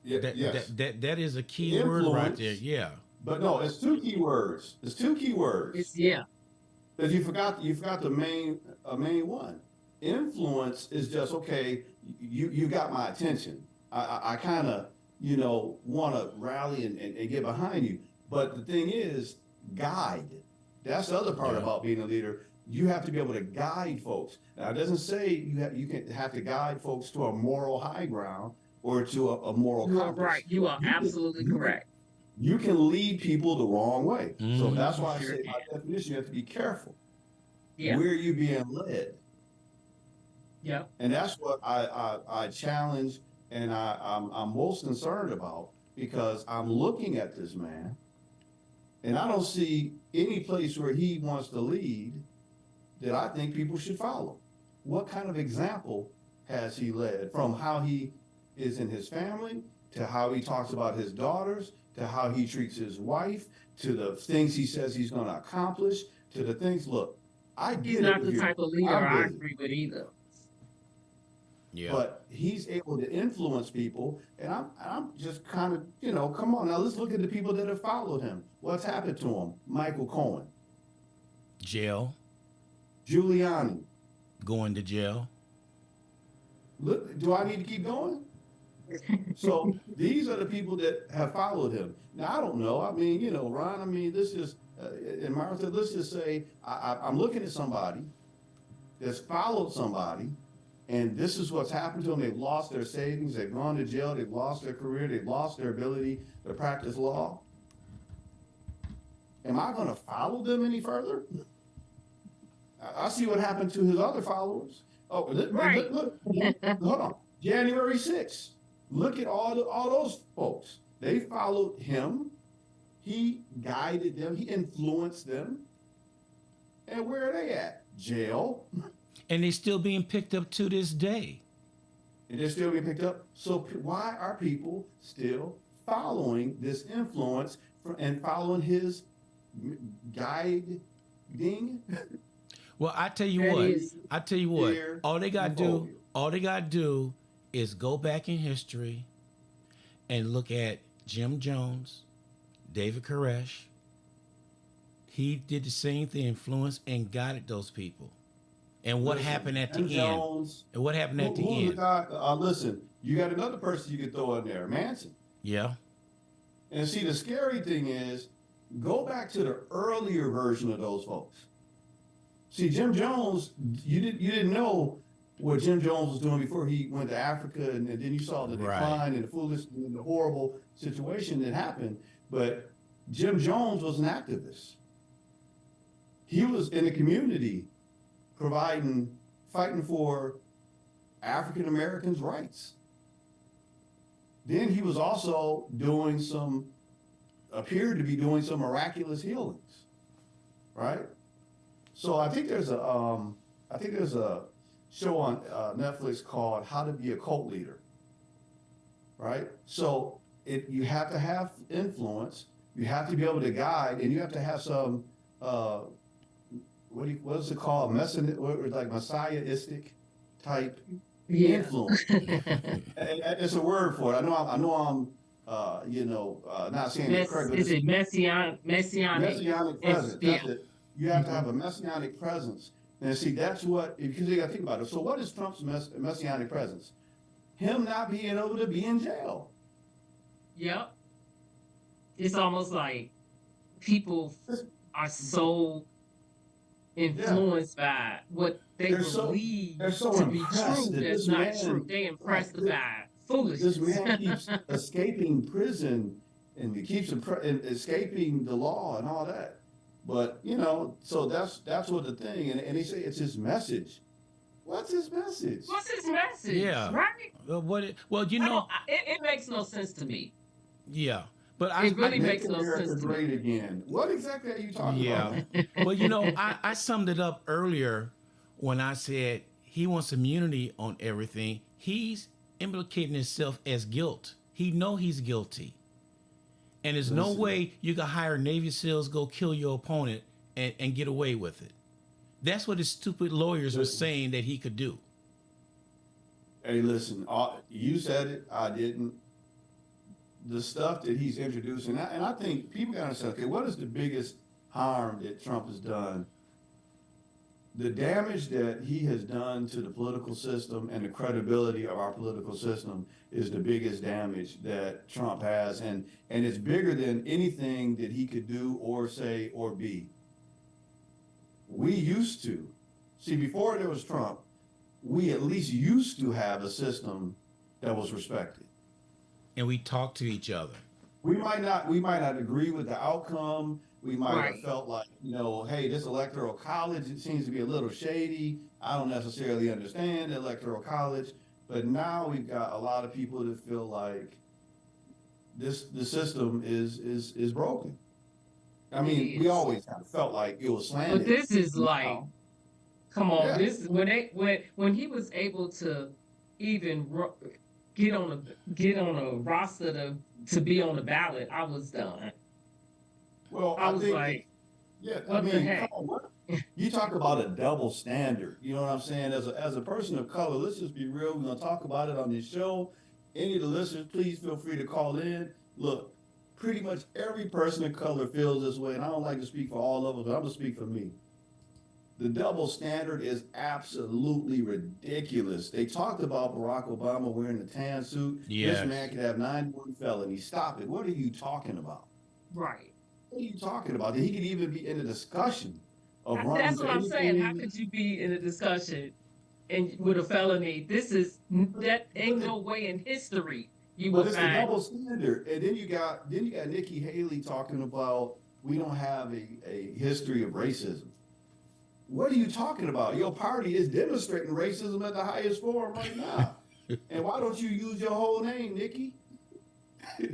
yes. That is a key word right there. Influence. Yeah. But no, it's two key words. It's two key words. it's yeah. Because you forgot the main one. Influence is just okay. You got my attention. I kind of want to rally and get behind you. But the thing is, guide. That's the other part Yeah. about being a leader. You have to be able to guide folks. Now it doesn't say you have to guide folks to a moral high ground or to a moral You are compass. right. You are You can- absolutely you can- correct. You can lead people the wrong way. So Mhm. that's why I Sure say by definition you have to be careful. Yeah. Where you being led. Yep. And that's what I challenge and I'm most concerned about, because I'm looking at this man and I don't see any place where he wants to lead that I think people should follow. What kind of example has he led, from how he is in his family, to how he talks about his daughters, to how he treats his wife, to the things he says he's going to accomplish, to the things, look, I He's get not it. the Here. type of leader I'm I busy. agree with either. Yeah. But he's able to influence people, and I'm just kind of, come on now, let's look at the people that have followed him. What's happened to him? Michael Cohen, Jail. Giuliani. Going to jail. Look, do I need to keep going? So these are the people that have followed him. Now I don't know. I mean, Ron. I mean, this is and Martha. Let's just say I'm looking at somebody that's followed somebody, and this is what's happened to them. They've lost their savings. They've gone to jail. They've lost their career. They've lost their ability to practice law. Am I going to follow them any further? I see what happened to his other followers. Oh, Right. look, hold on. January 6th. Look at all those folks. They followed him. He guided them. He influenced them. And where are they at? Jail. And they're still being picked up to this day. And they're still being picked up. So why are people still following this influence and following his guiding? Well, I tell you That what. is- I tell you what. Fear All they got to and do. phobia. All they got to do is go back in history and look at Jim Jones, David Koresh. He did the same thing, influenced and guided those people. And what Listen, happened at the Jim end? Jones, And what happened at the who's end? guy? Listen, you got another person you could throw in there, Manson. Yeah. And see, the scary thing is, go back to the earlier version of those folks. See, Jim Jones, you didn't know what Jim Jones was doing before he went to Africa, and then you saw the Right. decline and the foolish and the horrible situation that happened. But Jim Jones was an activist. He was in the community fighting for African Americans' rights. Then he was also appeared to be doing some miraculous healings, right? So I think there's a show on Netflix called How to Be a Cult Leader, right? So you have to have influence, you have to be able to guide, and you have to have some uh, what is it called? Like messiahistic type Yeah. influence. It's a word for it. I know not saying it correct, but Is it's it messianic? messianic It's presence. yeah. That's it. You have to have a messianic presence. And see, that's what, because you got to think about it. So, what is Trump's messianic presence? Him not being able to be in jail. Yep. It's almost like people are so Yeah, influenced by what they they're so believe they're so to be impressed true that that's this not true. man, They right? impressed by This foolishness. man keeps escaping prison and he keeps escaping the law and all that. But so that's what the thing. And they say it's his message. What's his message? What's his message, Yeah. right? Well, I don't. It makes no sense to me. yeah. But It really I Make makes no sense America to me. great again. What exactly are you talking about, yeah. man? Well, I summed it up earlier when I said he wants immunity on everything. He's implicating himself as guilt. He know he's guilty. And there's no Listen, way you can hire Navy SEALs go kill your opponent and get away with it. That's what his stupid lawyers are listen. saying that he could do. Hey, listen. You said it. I didn't. The stuff that he's introducing, and I think people got to understand. Okay, what is the biggest harm that Trump has done? The damage that he has done to the political system and the credibility of our political system is the biggest damage that Trump has, and it's bigger than anything that he could do or say or be. We used to see before there was Trump, we at least used to have a system that was respected. And we talk to each other. We might not agree with the outcome. We might have Right. felt like, hey, this electoral college, it seems to be a little shady. I don't necessarily understand the electoral college, but now we've got a lot of people that feel like the system is broken. I It mean, we is. always kind of felt like it was But slanted. this is like, Now, come on, yeah. this is when he was able to even get on a roster to be on the ballot, I was done. Well, I I was think like, yeah, I what the mean, come heck? on, what? You talk about a double standard. You know what I'm saying? As a person of color, let's just be real. We're gonna talk about it on this show. Any of the listeners, please feel free to call in. Look, pretty much every person of color feels this way, and I don't like to speak for all of us, but I'm gonna speak for me. The double standard is absolutely ridiculous. They talked about Barack Obama wearing the tan suit. This Yes. man could have 91 felonies. Stop it. What are you talking about? Right. What are you talking about? He could even be in a discussion of running That's for what I'm saying. How anything. could you be in a discussion and with a felony? That But ain't it, no way in history you but will it's the find. double standard. And then you got Nikki Haley talking about we don't have a history of racism. What are you talking about? Your party is demonstrating racism at the highest form right now. And why don't you use your whole name, Nikki? Why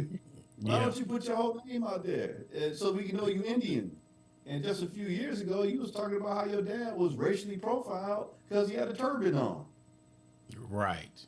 Yeah. don't you put your whole name out there so we can know you Indian? And just a few years ago, you was talking about how your dad was racially profiled because he had a turban on. Right.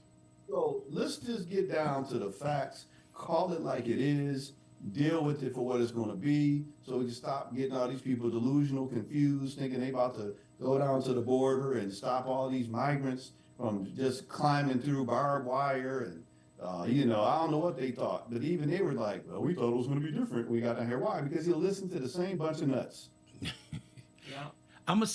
So let's just get down to the facts, call it like it is, deal with it for what it's going to be, so we can stop getting all these people delusional, confused, thinking they about to go down to the border and stop all these migrants from just climbing through barbed wire and. I don't know what they thought, but even they were like, "Well, we thought it was going to be different. We got down here. Why? Because you listen to the same bunch of nuts." Yeah. I'm gonna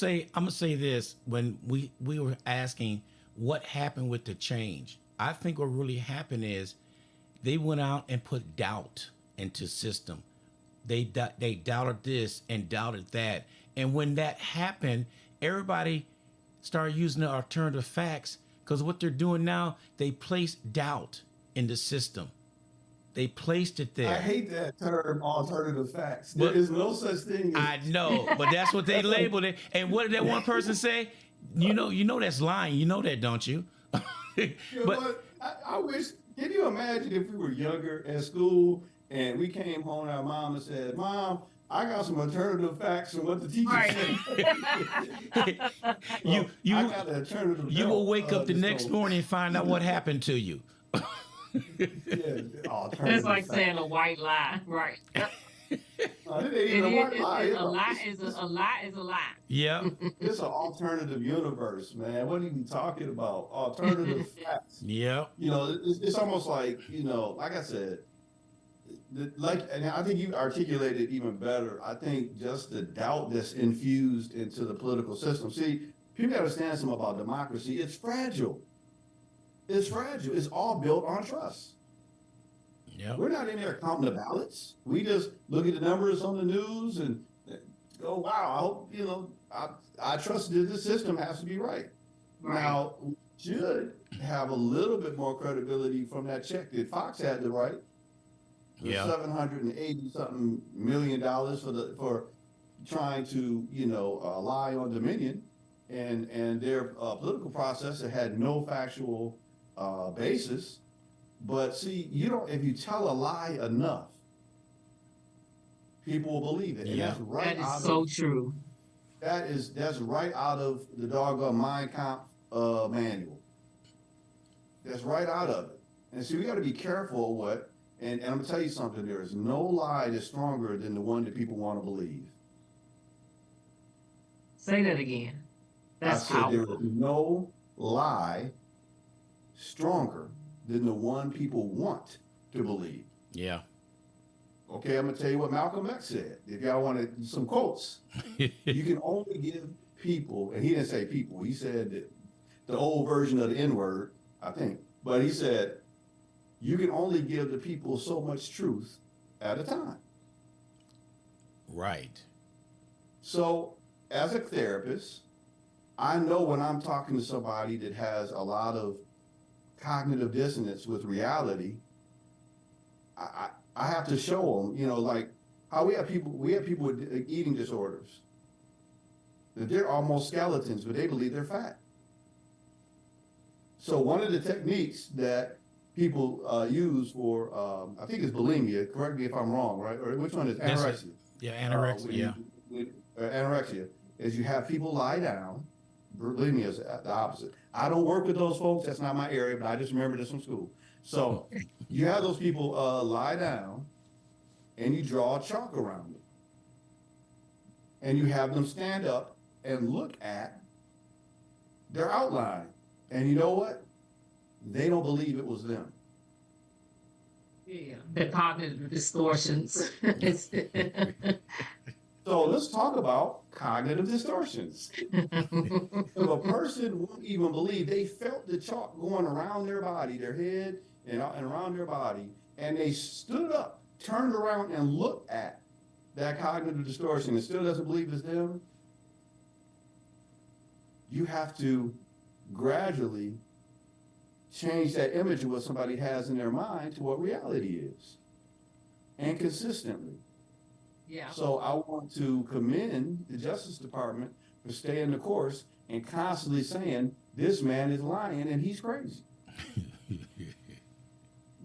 say this when we were asking what happened with the change. I think what really happened is they went out and put doubt into system. They doubted this and doubted that, and when that happened, everybody started using the alternative facts because what they're doing now, they place doubt in the system. They placed it I there. hate that term, alternative facts. There But is no such thing as I know, but that's what they that's like labeled it. And what did that one person say? You know that's lying. You know that, don't you? you know But what? I wish. Can you imagine if we were younger at school And we came home to our mom and said, Mom, I got some alternative facts from what the teacher Right. said. you So I you got an alternative you will belt wake up the that's next going morning and find out what happened to you. yeah, That's alternative like facts. saying a white lie, right? No, it ain't It even a is. white lie. A lie is a lie is a lie. Yeah. It's an alternative universe, man. What are you talking about? Alternative facts. Yeah. It's almost like, like I said, and I think you articulated it even better. I think just the doubt that's infused into the political system. See, people got to understand something about democracy. It's fragile. It's fragile. It's all built on trust. Yeah. We're not in there counting the ballots. We just look at the numbers on the news and go, wow, I hope, I trust that this system has to be right. Right. Now, we should have a little bit more credibility from that check that Fox had to write. The Yeah. $780 something million for trying to lie on Dominion and their political process that had no factual basis. But see, if you tell a lie enough, people will believe it, and Yeah. that's right That is out so of true. that's right out of the doggone Mein Kampf manual. That's right out of it. And so we got to be careful of what. And I'm gonna tell you something. There is no lie that's stronger than the one that people want to believe. Say that again. That's I said there is powerful. no lie stronger than the one people want to believe. Yeah. Okay, I'm gonna tell you what Malcolm X said. If y'all wanted some quotes, you can only give people, and he didn't say people. He said that the old version of the N word, I think. But he said you can only give the people so much truth at a time. Right. So, as a therapist, I know when I'm talking to somebody that has a lot of cognitive dissonance with reality, I have to show them, like how we have people with eating disorders that they're almost skeletons, but they believe they're fat. So one of the techniques that people use for, I think it's bulimia. Correct me if I'm wrong, right? Or which one is anorexia? Yeah. Anorexia. Yeah. Anorexia is you have people lie down. Bulimia is the opposite. I don't work with those folks. That's not my area, but I just remember this from school. So you have those people lie down, and you draw a chalk around them, and you have them stand up and look at their outline. And you know what? They don't believe it was them. Yeah. The cognitive distortions. So let's talk about cognitive distortions. If a person won't even believe, they felt the chalk going around their body, their head, and around their body, and they stood up, turned around, and looked at that cognitive distortion and still doesn't believe it's them, you have to gradually change that image of what somebody has in their mind to what reality is, and consistently. Yeah. So I want to commend the Justice Department for staying the course and constantly saying, this man is lying and he's crazy.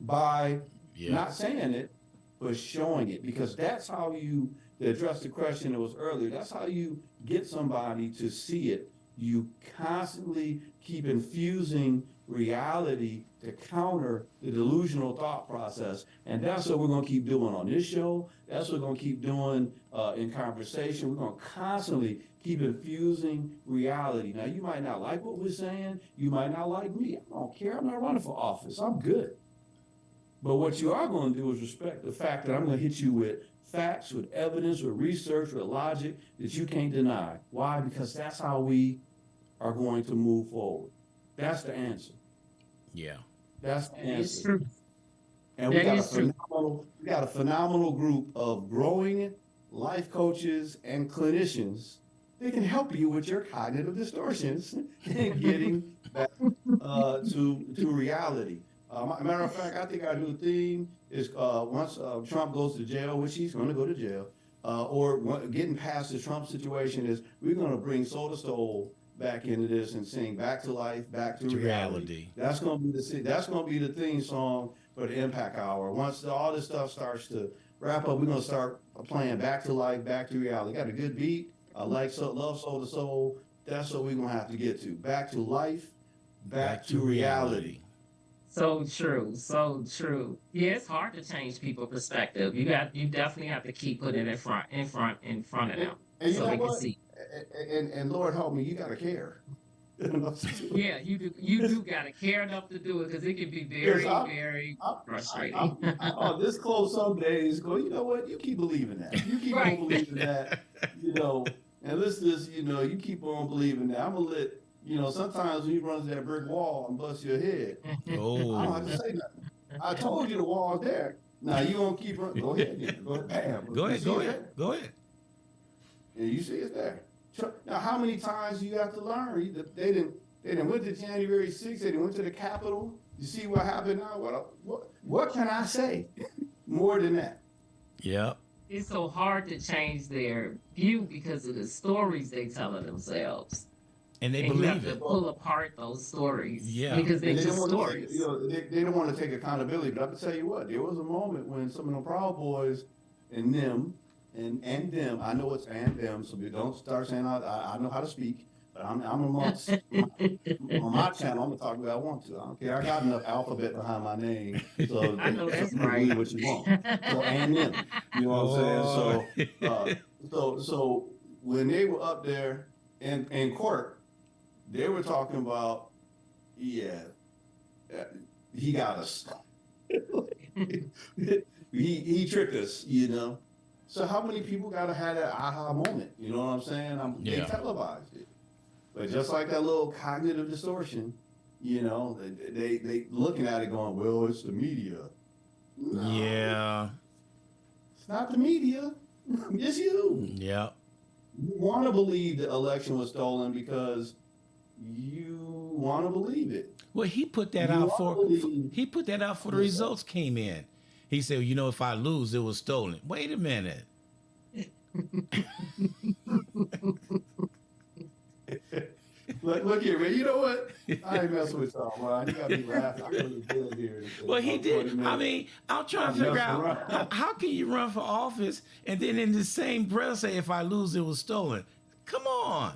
By not saying it, but showing it, because that's how you, to address the question that was earlier, that's how you get somebody to see it. You constantly keep infusing reality to counter the delusional thought process. And that's what we're going to keep doing on this show. That's what we're going to keep doing in conversation. We're going to constantly keep infusing reality. Now, you might not like what we're saying. You might not like me. I don't care. I'm not running for office. I'm good. But what you are going to do is respect the fact that I'm going to hit you with facts, with evidence, with research, with logic that you can't deny. Why? Because that's how we are going to move forward. That's the answer. Yeah. That's the That is answer. true. And we got a phenomenal group of growing life coaches and clinicians that can help you with your cognitive distortions and getting back to reality. Matter of fact, I think our new theme is once Trump goes to jail, which he's going to go to jail, or getting past the Trump situation, is we're going to bring Soul to Soul back into this and sing back to life, back to reality. That's going to be the theme song for the impact hour. Once all this stuff starts to wrap up, we're gonna start playing Back to Life, Back to Reality. Got a good beat. I like so Love Soul to Soul. That's what we're gonna have to get to. Back to life, Back back to to reality. reality. So true, so true. Yeah, it's hard to change people's perspective. You definitely have to keep putting it in front of And, them and you so know they can what? see. And Lord help me, you gotta care. Yeah, you do gotta care enough to do it because it can be Because very, very I'm, frustrating. I'm this close some days. Go, you know what? You keep believing that. You keep on Right. believing that. You know, and listen, this, you keep on believing that. I'm gonna let sometimes when you run into that brick wall and bust your head, I don't have to Oh, say nothing. I told you the wall's there. Now you gonna keep running? Go ahead, then. Go ahead, bam. go You ahead, see go it ahead, there, go ahead. and you see it there. Now, how many times do you have to learn? They didn't went to January 6th. They didn't went to the Capitol. You see what happened now? What can I say more than that? Yep. It's so hard to change their view because of the stories they tell of themselves. And they And you have believe to it. pull apart those stories Yeah. because they're And they don't just want to take, stories. they don't want to take accountability. But I can tell you what, there was a moment when some of the Proud Boys and them and them, I know it's and them, so we don't start saying I know how to speak, but I'm amongst on my channel. I'm gonna talk the way I want to. I don't care. I got enough alphabet behind my name, so I know so that's you can believe right. what you want. So and them, you know what I'm saying? Boy. Uh, so when they were up there in court, they were talking about, yeah, uh, he got us. he tricked us. So how many people gotta have that aha moment? You know what I'm saying? They Yeah. televised it, but just like that little cognitive distortion, they looking at it going, well, it's the media. No, Yeah. it's not the media. It's you. Yep. You want to believe the election was stolen because you want to believe it. Well, he put that You out want for, to believe. he put that out for the Yes, sir. results came in. He said, you know, if I lose, it was stolen. Wait a minute. Look here, man. You know what? I ain't messing with y'all, man. You got me laughing. I could be dead here in Well, he about 20 did. I minutes. mean, I'm trying to I'm figure messing out around. how can you run for office and then in the same breath say, if I lose, it was stolen. Come on.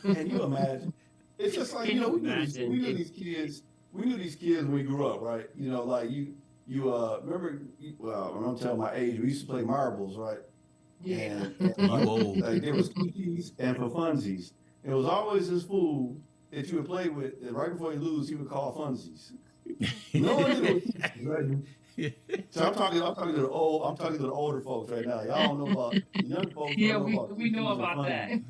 Can you imagine? It's just like, Can you we knew these we imagine knew it? these kids, we knew these kids when we grew up, right? Like you remember, well, I'm gonna tell my age, we used to play marbles, right? Yeah. And You old. like there was kikis and for funsies. It was always this fool that you would play with, and right before you lose, he would call funsies. No one knew it was kikis, right? So I'm talking to the older folks right now. Y'all don't know about the young folks Yeah, don't know about we know kikis and about that. funsies.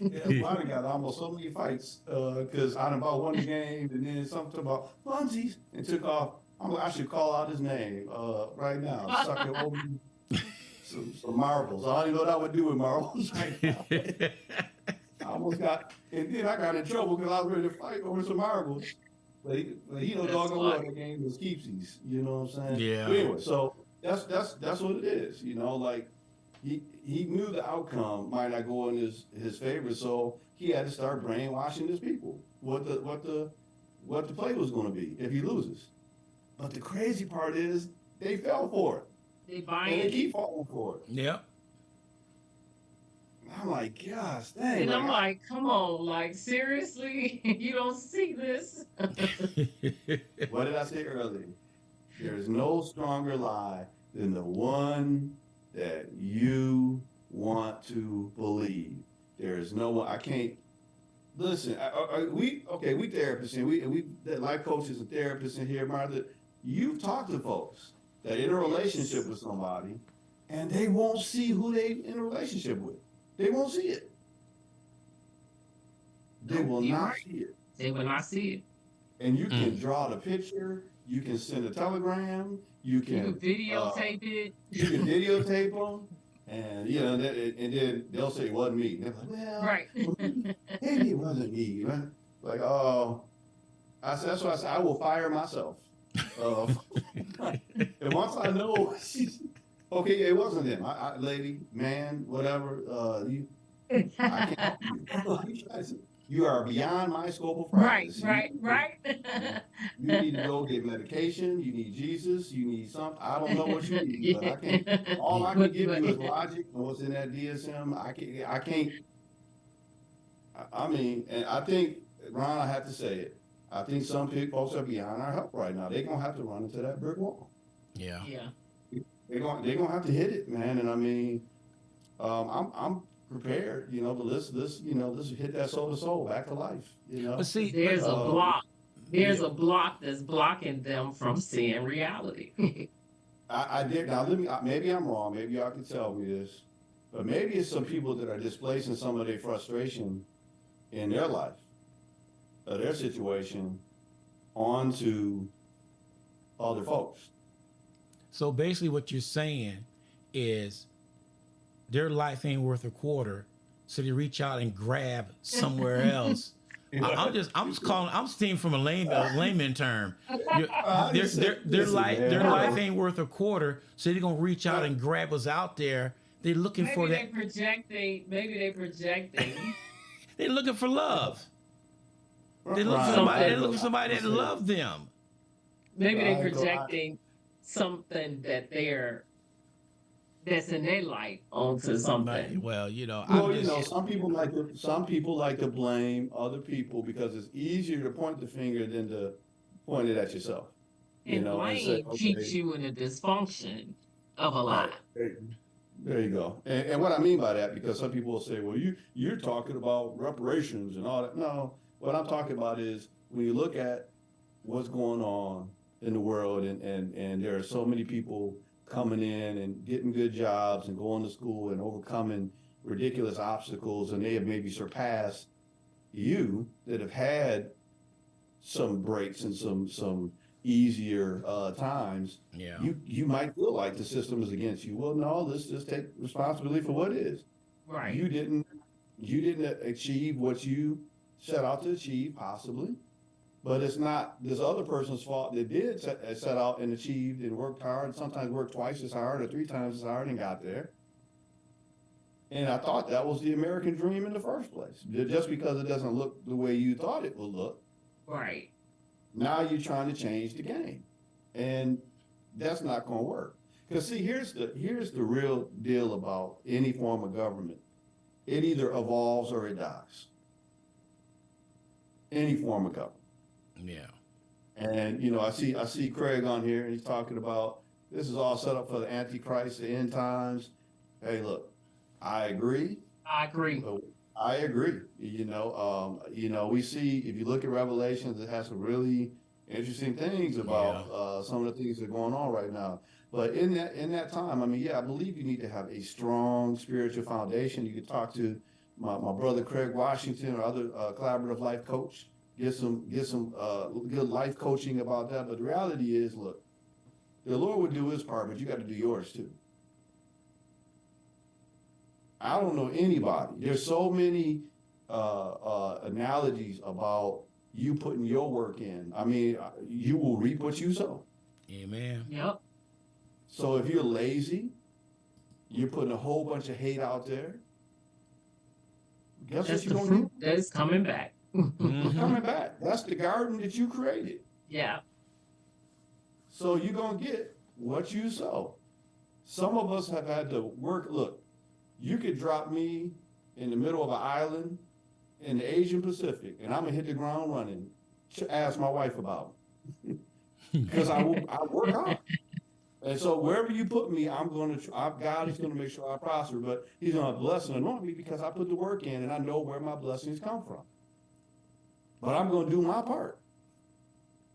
Yeah, well, I done got almost so many fights because I done about won the game and then something about funsies and took off. I should call out his name right now. Sucker over some marbles. I don't even know what I would do with marbles right now. I almost got, and then I got in trouble because I was ready to fight over some marbles. But he know That's doggone well funny. the game was keepsies. You know what I'm saying? But Yeah. anyway, so that's what it is. Like he knew the outcome might not go in his favor, so he had to start brainwashing his people what the play was going to be if he loses. But the crazy part is they fell for it, They and buying they it. keep falling for it. Yep. I'm like, gosh, dang! And Like, I'm like, come on, like seriously, you don't see this? what did I say earlier? There is no stronger lie than the one that you want to believe. There is no one. I can't listen. We therapists and we life coaches and therapists in here, Martha. You've talked to folks that in a relationship Yes. with somebody, and they won't see who they in a relationship with. They won't see it. They Nope, will you're not right. see it. They will not see it. And you can Mm. draw the picture. You can send a telegram. You can Uh, videotape it. you can videotape them, and and then they'll say it wasn't me. They're like, Right. well, maybe it wasn't me. Right? Like, oh, that's why I said I will fire myself. Uh, and once I know, okay, it wasn't them. Lady, man, whatever. I can't help you. You are beyond my scope of Right, practice. right, right. You need to go get medication. You need Jesus. You need something. I don't know what you need, but I can't. Yeah. All I can But give you is logic and what's in that DSM. I can't. I can't. I mean, and I think, Ron, I have to say it. I think some folks are beyond our help right now. They're gonna have to run into that brick wall. Yeah. yeah, They're gonna have to hit it, man. And I mean, I'm prepared, you know, to let's hit that soul to soul back to life, you But know. because see, but there's a block. There's yeah. a block that's blocking them from seeing reality. I did now. Maybe I'm wrong. Maybe y'all can tell me this, but maybe it's some people that are displacing some of their frustration in their life, or their situation, onto other folks. So basically, what you're saying is their life ain't worth a quarter, so they reach out and grab somewhere else. I'm just calling. I'm stealing from a layman term. You, I their just said, listen, their life man. ain't worth a quarter, so they're gonna reach out and grab us out there. They're looking for Maybe they that. projecting. Maybe they projecting They're looking for love. They look for Ron, somebody. I They something. look go. for somebody that love them. Maybe they I go. projecting something that's in their life onto something. Well, I'm Well, you know, just. some people like to blame other people because it's easier to point the finger than to point it at yourself. You And know, and say, blame keeps okay, you in a dysfunction of a right, lie. there you go. And what I mean by that, because some people will say, well, you're talking about reparations and all that. No, what I'm talking about is when you look at what's going on in the world, and there are so many people coming in and getting good jobs and going to school and overcoming ridiculous obstacles, and they have maybe surpassed you that have had some breaks and some easier times. Yeah. You might feel like the system is against you. Well, no, let's just take responsibility for what it is. Right. You didn't achieve what you set out to achieve, possibly, but it's not this other person's fault that did set out and achieved and worked hard, sometimes worked twice as hard or three times as hard and got there. And I thought that was the American dream in the first place. Just because it doesn't look the way you thought it would look, Right. now you're trying to change the game. And that's not going to work. Because see, here's the real deal about any form of government. It either evolves or it dies. Any form of government. Yeah. And you know, I see Craig on here, and he's talking about this is all set up for the Antichrist, the end times. Hey, look, I agree. I agree. But I agree. We see if you look at Revelations, it has some really interesting things about some of the things that are going on right now. But in that time, I mean, yeah, I believe you need to have a strong spiritual foundation. You could talk to my brother Craig Washington or other collaborative life coach. Get some good life coaching about that. But the reality is, look, the Lord would do his part, but you got to do yours too. I don't know anybody. There's so many analogies about you putting your work in. I mean, you will reap what you sow. Amen. Yep. So if you're lazy, you're putting a whole bunch of hate out there. Guess That's what you're the gonna fruit that's coming back. get? It's coming back. That's the garden that you created. Yeah. So you're gonna get what you sow. Some of us have had to work. Look, you could drop me in the middle of an island in the Asian Pacific, and I'm gonna hit the ground running. Ask my wife about it, because I work hard. And so wherever you put me, God is going to make sure I prosper, but he's going to bless and anoint me because I put the work in and I know where my blessings come from. But I'm going to do my part.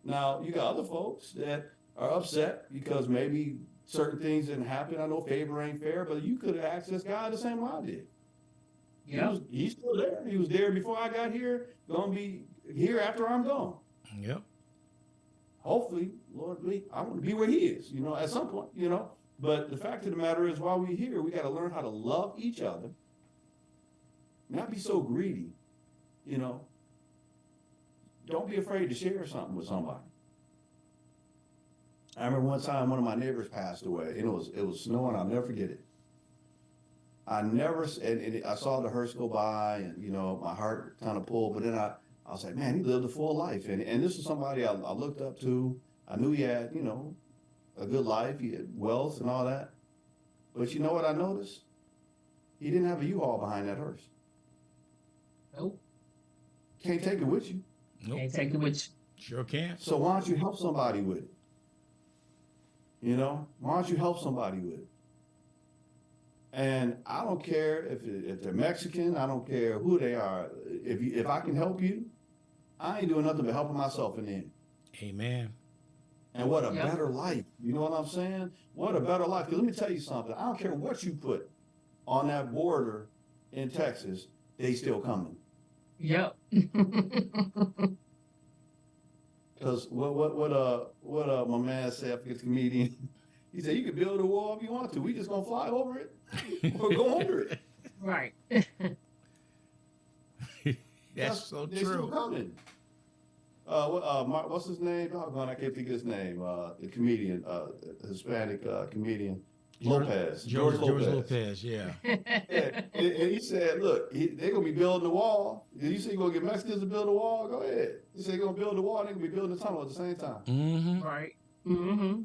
Now, you got other folks that are upset because maybe certain things didn't happen. I know favor ain't fair, but you could have accessed God the same way I did. Yep. He's still there. He was there before I got here, going to be here after I'm gone. Yep. Hopefully, Lord, I want to be where he is, at some point, But the fact of the matter is, while we're here, we got to learn how to love each other, not be so greedy, Don't be afraid to share something with somebody. I remember one time one of my neighbors passed away, and it was snowing. I'll never forget it. I never, and I saw the hearse go by, and my heart kind of pulled. But then I was like, man, he lived a full life, and this is somebody I looked up to. I knew he had, a good life, he had wealth and all that. But you know what I noticed? He didn't have a U-Haul behind that hearse. Nope. Can't take it with you. Nope. Can't take it with you. Sure can. So why don't you help somebody with it? Why don't you help somebody with it? And I don't care if they're Mexican. I don't care who they are. If I can help you, I ain't doing nothing but helping myself in the end. Amen. And what a Yep. better life. You know what I'm saying? What a better life. 'Cause let me tell you something. I don't care what you put on that border in Texas, they still coming. Yep. Because what my man said, I forget the comedian. He said, you can build a wall if you want to. We just gonna fly over it or go under it. Right. That's so They're still true. coming. What's his name? Doggone, I can't think of his name. The comedian, Hispanic comedian, Lopez. George Lopez, yeah. Yeah, and he said, look, they're going to be building the wall. You say you're going to get Mexicans to build a wall? Go ahead. He said you're going to build the wall, they're going to be building the tunnel at the same time. Mm-hmm. Right. Mm-hmm.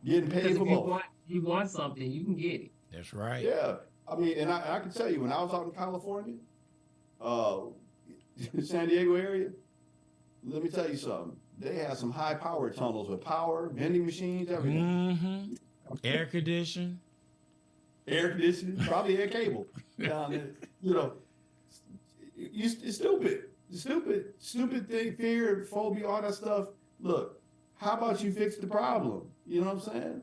Getting Because paid if for both. you want something, you can get it. That's right. Yeah. I mean, and I can tell you, when I was out in California, San Diego area, let me tell you something. They had some high-powered tunnels with power, vending machines, everything. Mm-hmm. Air conditioning. Air conditioning, probably air cable down there. It's stupid. Stupid thing, fear, phobia, all that stuff. Look, how about you fix the problem? You know what I'm saying?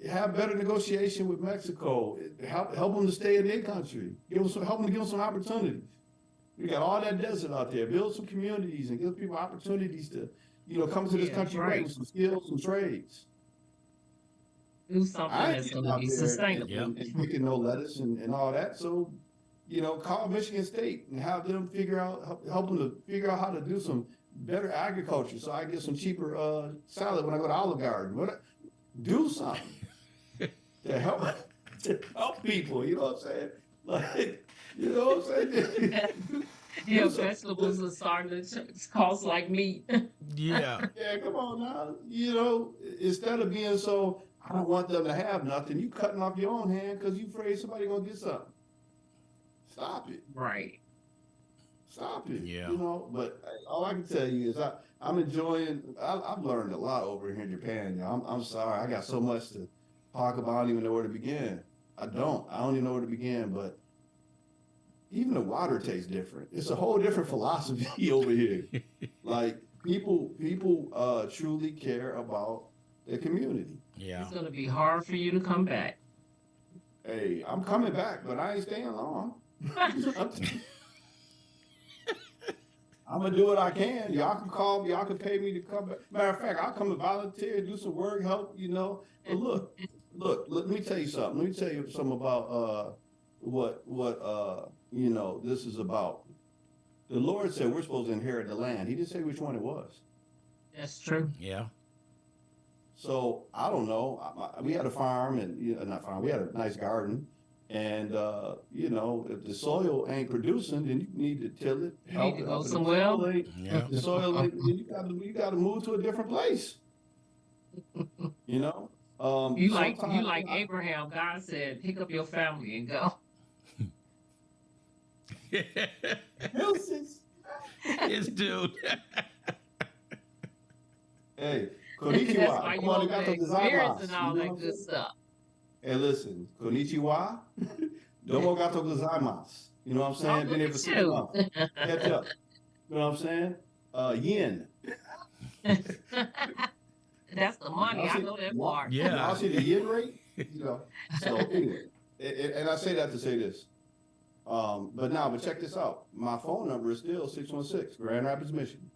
Have better negotiation with Mexico. Help them to stay in their country. Help them to give them some opportunities. We got all that desert out there. Build some communities and give people opportunities to, come to this Yeah, country right. with some skills, some trades. Do something I ain't that's getting going to out be there sustainable. Yep. and picking no lettuce and all that. So, call Michigan State and have them help them to figure out how to do some better agriculture so I get some cheaper salad when I go to Olive Garden. Do something to help people. You know what I'm saying? Like, you know what I'm saying? Yeah, vegetables are starting to cost like meat. Yeah. Yeah, come on now. Instead of being so, I don't want them to have nothing, you cutting off your own hand because you afraid somebody gonna get something. Stop it. Right. Stop it. Yeah. But all I can tell you is I'm enjoying. I've learned a lot over here in Japan. I'm sorry. I got so much to talk about. I don't even know where to begin. I don't even know where to begin. But even the water tastes different. It's a whole different philosophy over here. Like people truly care about their community. Yeah. It's going to be hard for you to come back. Hey, I'm coming back, but I ain't staying long. I'm gonna do what I can. Y'all can call me. Y'all can pay me to come back. Matter of fact, I'll come and volunteer, do some work, help. But look. Let me tell you something. Let me tell you something about what this is about. The Lord said we're supposed to inherit the land. He didn't say which one it was. That's true. Yeah. So I don't know. We had a farm and not farm. We had a nice garden, and if the soil ain't producing, then you need to till it. You need to go If somewhere else. Yeah. The soil, then you got to move to a different place. You like sometimes Abraham. God said, pick up your family and go. Deuces. This dude. Hey, That's konnichiwa. why you Come on, over got there the gozaimasu. experiencing all You know that what I'm good saying? stuff. Hey, listen, konnichiwa. Domo gato gozaimasu. You know what I'm Oh, saying? Been look here for at 6 you. months. Catch up. You know what I'm saying? Yen. That's the money. I know that part. Yeah. Y'all see the yen rate? So anyway, and I say that to say this. But check this out. My phone number is still 616, Grand Rapids, Michigan.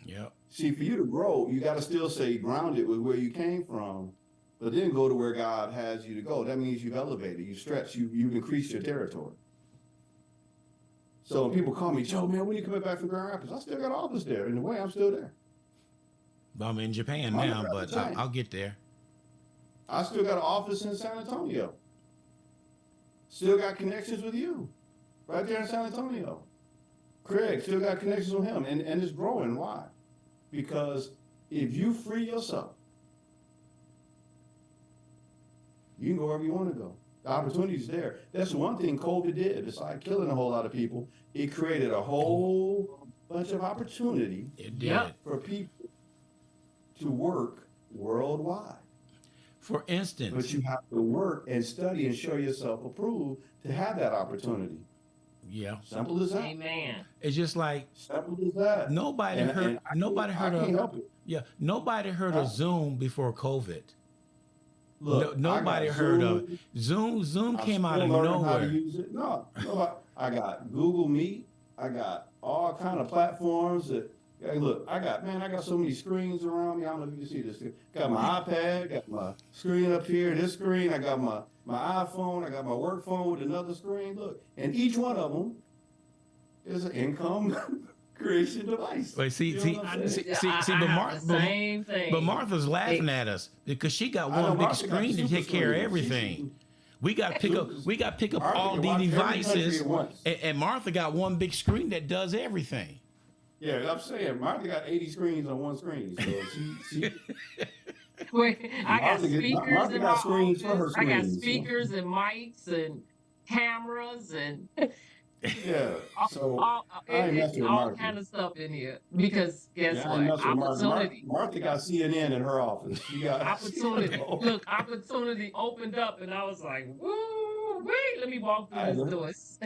Yep. See, for you to grow, you got to still stay grounded with where you came from, but then go to where God has you to go. That means you've elevated, you stretched, you've increased your territory. So when people call me, Joe, man, when you coming back from Grand Rapids? I still got an office there. In a way, I'm still there. I'm in Japan I'm now, in but Japan. I'll get there. I still got an office in San Antonio. still got connections with you right there in San Antonio. Craig still got connections with him, and it's growing. Why? Because if you free yourself, you can go wherever you want to go. The opportunity's there. That's one thing COVID did. Besides killing a whole lot of people, it created a whole bunch of opportunity It did. Yep. for people to work worldwide. For instance, But you have to work and study and show yourself approved to have that opportunity. yeah, Simple as that. Amen. it's just like Simple as that. nobody And, heard and nobody heard I can't of help it. yeah nobody heard Huh? of Zoom before COVID. Look, Nobody I got heard of it. Zoom. Zoom I'm came out still of learning how to nowhere. use it. No, I got Google Meet. I got all kind of platforms that. Hey, look, I got so many screens around me. I don't know if you can see this. Got my iPad, got my screen up here. This screen, I got my iPhone. I got my work phone with another screen. Look, and each one of them is an income creation device. Wait, see, You know see, what I'm saying? see, I but have the same thing. But Martha's laughing at us because she got I know one big Martha got screen to super take care of screens. everything. We got to pick up. Super- We got to pick up Martha all can the watch every country devices, at once. and Martha got one big screen that does everything. Yeah, I'm saying Martha got 80 screens on one screen. So she Wait, I got Martha speakers Martha in got my screens for her office. I got screens. speakers and mics and cameras and Yeah. So I ain't it's messing with all Martha. kind of stuff in here. Because guess Yeah, I ain't what? messing with Martha. Opportunity. Martha got CNN in her office. She got Opportunity. Look, opportunity opened up and I was like, woo, wait, let me walk through I this know. doors.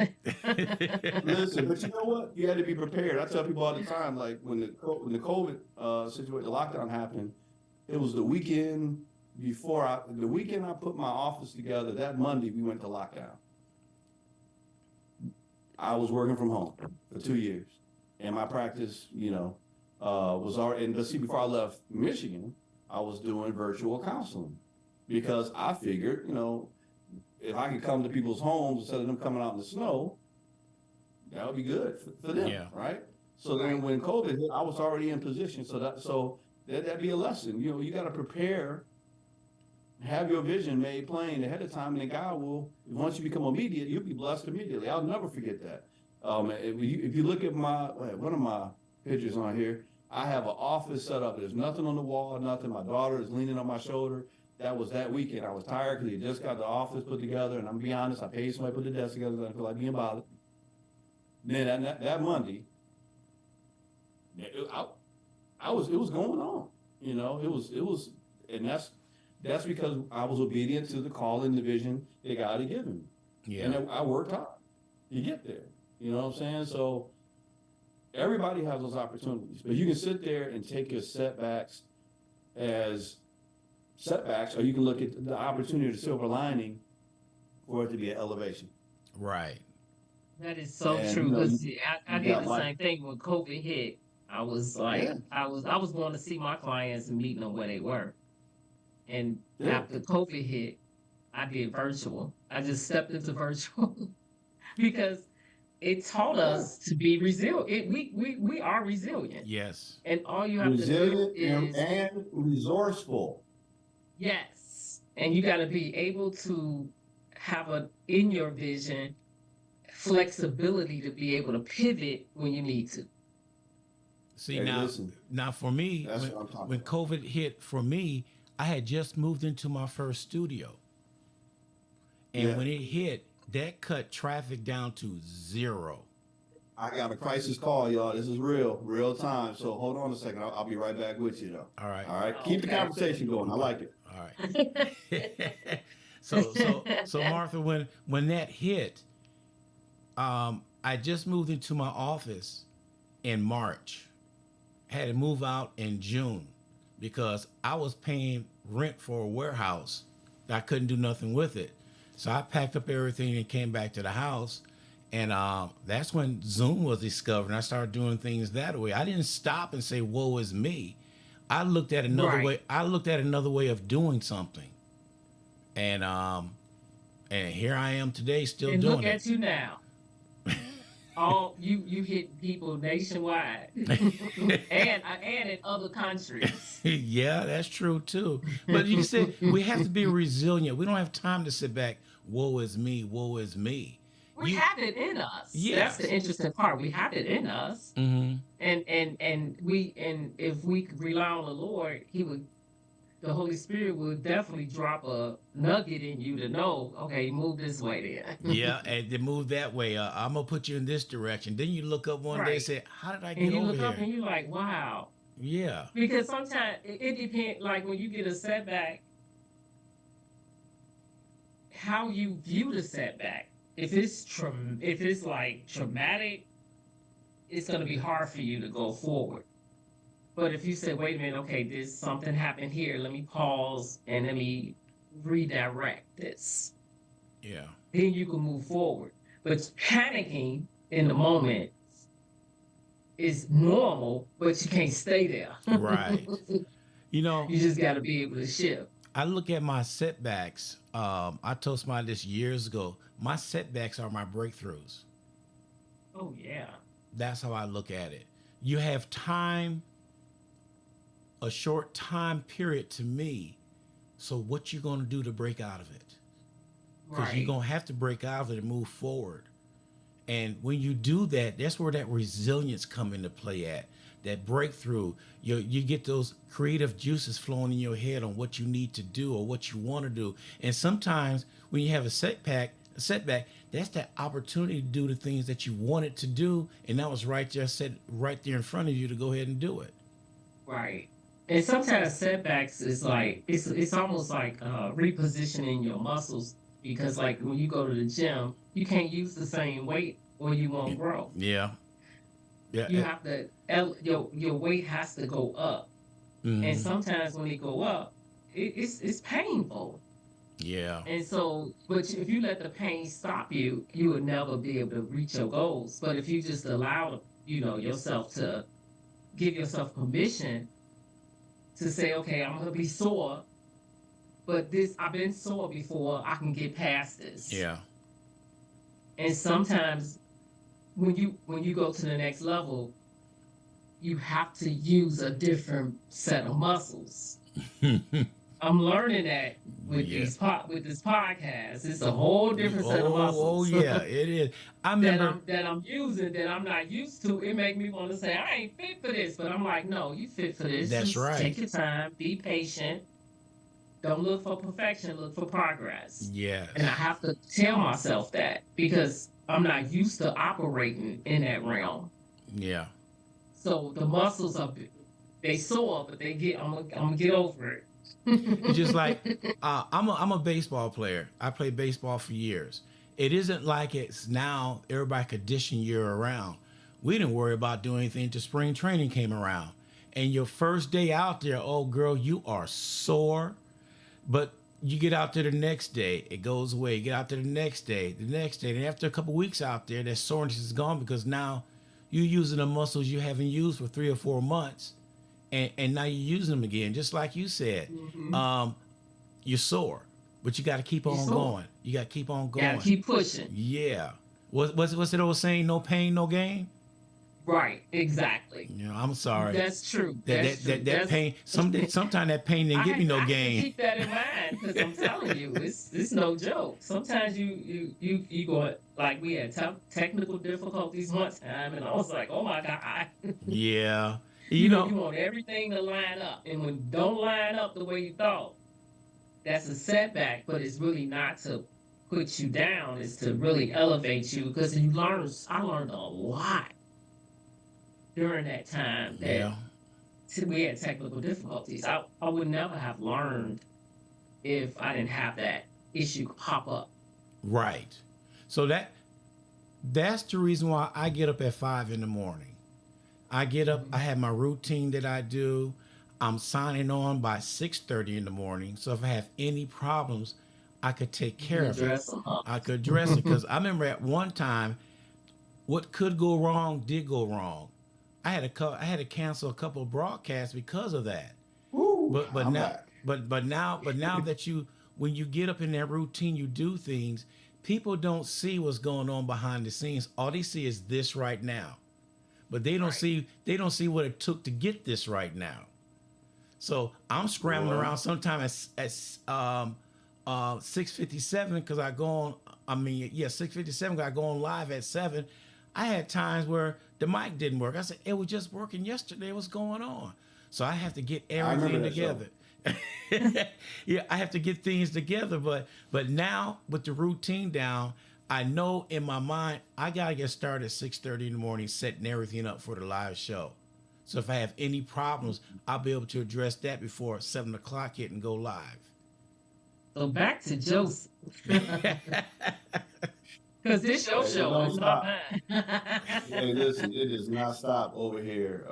Listen, but you know what? You had to be prepared. I tell people all the time, like when the COVID situation, the lockdown happened, it was the weekend the weekend I put my office together. That Monday we went to lockdown. I was working from home for 2 years, and my practice, was already. And but see, before I left Michigan, I was doing virtual counseling because I figured, if I could come to people's homes instead of them coming out in the snow, that would be good for them, Yeah. right? So then when COVID hit, I was already in position. So that'd be a lesson. You got to prepare, have your vision made plain ahead of time, and then God will, once you become immediate, you'll be blessed immediately. I'll never forget that. If you look at one of my pictures on here, I have an office set up. There's nothing on the wall, nothing. My daughter is leaning on my shoulder. That was that weekend. I was tired because he just got the office put together, and I'm gonna be honest, I paid somebody to put the desk together. So I feel like being bothered. Then that Monday, it was going on. It was, and that's because I was obedient to the call and the vision that God had given me. Yeah. And I worked hard to get there. You know what I'm saying? So everybody has those opportunities, but you can sit there and take your setbacks as setbacks, or you can look at the opportunity, the silver lining, for it to be an elevation. Right. That is so And, true. Because I you did got the life. same thing when COVID hit. I was like, Yeah. I was going to see my clients and meeting them where they were. And Yeah. after COVID hit, I did virtual. I just stepped into virtual because it taught us to be resilient. We are resilient. Yes. And all you have to do Resilient is and resourceful. yes. And you got to be able to have in your vision flexibility to be able to pivot when you need to. See, Hey, now listen, for me, that's what I'm talking when about. COVID hit for me, I had just moved into my first studio. And Yeah. when it hit, that cut traffic down to 0. I got a crisis call, y'all. This is real time. So hold on a second. I'll be right back with you, though. All right. All right. Keep the Okay. conversation going. I like it. All right. so Martha, when that hit, I just moved into my office in March. Had to move out in June because I was paying rent for a warehouse. I couldn't do nothing with it. So I packed up everything and came back to the house. And that's when Zoom was discovered. And I started doing things that way. I didn't stop and say, woe is me. I looked at another Right. way. I looked at another way of doing something. And here I am today still And doing look it. at you now. You hit people nationwide and in other countries. Yeah, that's true too. But you said we have to be resilient. We don't have time to sit back woe is me, woe is me. We You have it in us. That's the yes. interesting part. We have it in us. Hmm. And if we could rely on the Lord, the Holy Spirit would definitely drop a nugget in you to know, okay, move this way then. Yeah, and they move that way. I'm gonna put you in this direction. Then you look up one day and Right. say, "How did I And get you over look up here?" and you're like, wow. Yeah, Because sometimes it depends, like when you get a setback, how you view the setback. If it's like traumatic, it's gonna be hard for you to go forward. But if you say, wait a minute, okay, this something happened here, let me pause and let me redirect this, yeah, then you can move forward. But panicking in the moment is normal, but you can't stay there. right. You know, You just got to be able to shift. I look at my setbacks. I told somebody this years ago. My setbacks are my breakthroughs. Oh, yeah. That's how I look at it. You have time, a short time period to me. So what you gonna do to break out of it? Because you're Right. gonna have to break out of it and move forward. And when you do that, that's where that resilience come into play at. That breakthrough, you get those creative juices flowing in your head on what you need to do or what you want to do. And sometimes when you have a setback, that's that opportunity to do the things that you wanted to do, and that was right there, set right there in front of you to go ahead and do it. Right. And sometimes setbacks is like it's almost like repositioning your muscles because like when you go to the gym, you can't use the same weight or you won't grow. Yeah, yeah, You have to your weight has to go up. And mm-hmm, sometimes when it go up, it's painful. yeah, And so, but if you let the pain stop you, you would never be able to reach your goals. But if you just allow, yourself to give yourself permission to say, okay, I'm gonna be sore, but this I've been sore before, I can get past this. yeah. And sometimes when you go to the next level, you have to use a different set of muscles. I'm learning that with Yeah. with this podcast. It's a whole different set of Oh, muscles yeah, it is. I remember. that I'm using that I'm not used to. It make me want to say I ain't fit for this, but I'm like, no, you fit for this. That's Just take right. your time, be patient. Don't look for perfection, look for progress. And I Yes. have to tell myself that because I'm not used to operating in that realm. Yeah. So the muscles are they sore, but I'm gonna get over It's just like it. I'm a baseball player. I played baseball for years. It isn't like it's now everybody condition year around. We didn't worry about doing anything until spring training came around. And your first day out there, oh girl, you are sore. But you get out there the next day, it goes away. You get out there the next day, and after a couple weeks out there, that soreness is gone because now you're using the muscles you haven't used for 3 or 4 months, and now you're using them again. Just like you said, Hmm. um, you're sore, but you got to keep You on sore. going. You got to keep on Gotta going. keep pushing. Yeah. What's that old saying? No pain, no gain. Right, exactly. You know, I'm sorry. That's true. That That's that true. that that That's pain. Sometimes that pain didn't give me no I have to gain. keep that in mind because I'm telling you, it's no joke. Sometimes you go like we had technical difficulties one time, and I was like, oh my god, Yeah. you You know, you know. want everything to line up, and when it don't line up the way you thought, that's a setback. But it's really not to put you down; it's to really elevate you because you learn. I learned a lot during that time that Yeah. we had technical difficulties. I would never have learned if I didn't have that issue pop up. Right. So that's the reason why I get up at 5 in the morning. I get up, I Mhm. have my routine that I do. I'm signing on by 6:30 in the morning. So if I have any problems, I could take You can care of it. address them, huh? I could address it because I remember at one time what could go wrong did go wrong. I had to cancel a couple of broadcasts because of that. Woo, But I'm now back. but now that you when you get up in that routine, you do things. People don't see what's going on behind the scenes. All they see is this right now, but Right. they don't see what it took to get this right now. So I'm scrambling Boy, around sometimes at 6:57 because I go on. I mean, yeah, 6:57. I go on live at 7. I had times where the mic didn't work. I said it was just working yesterday. What's going on? So I have to get I remember everything that show. together. Yeah, I have to get things together. But now with the routine down, I know in my mind I gotta get started at 6:30 in the morning, setting everything up for the live show. So if I have any problems, I'll be able to address that before 7 o'clock hit and go live. So back to Joseph, because this your Hey, it show, don't it's not stop. mine. Hey, listen, it does not stop over here.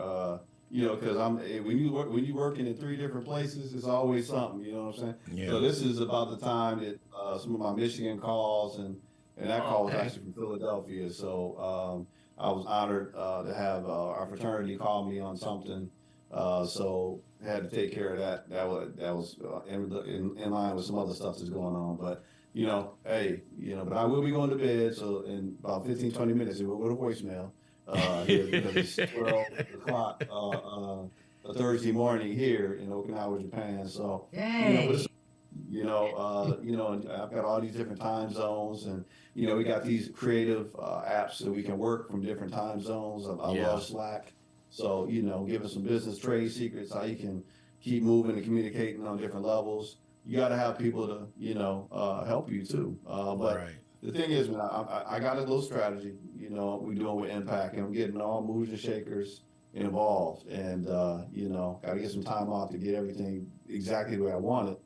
Because when you working in three different places, it's always something. You know what I'm saying? So Yeah. this is about the time that some of my Michigan calls, and that call was Okay. actually from Philadelphia. So I was honored to have our fraternity call me on something. So had to take care of that. That was in line with some other stuff that's going on. But hey, but I will be going to bed. So in about 15, 20 minutes, it will go to voicemail here because it's 12 o'clock a Thursday morning here in Okinawa, Japan. So but it's Yay. and I've got all these different time zones, and we got these creative apps so we can work from different time zones. I Yeah. love Slack, so giving some business trade secrets how you can keep moving and communicating on different levels. You got to have people to help you too. But Right. the thing is, man, I got a little strategy. We're doing with Impact, and I'm getting all movers and shakers involved, and got to get some time off to get everything exactly the way I want it,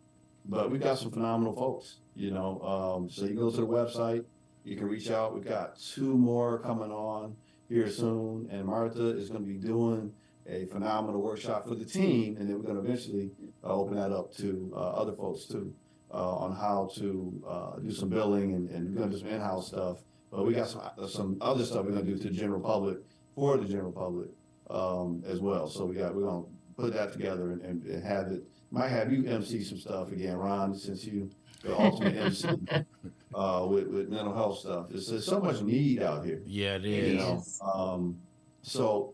but we got some phenomenal folks, so you go to the website, you can reach out. We've got two more coming on here soon, and Martha is going to be doing a phenomenal workshop for the team, and then we're going to eventually open that up to other folks too, on how to do some billing, and we're going to do some in-house stuff. But we got some other stuff we're going to do to the general public, for the general public, as well. So we're going to put that together, and have it. Might have you MC some stuff again, Ron, since you the ultimate MC with mental health stuff. There's so much need out here, Yeah, it It you is. know. is. So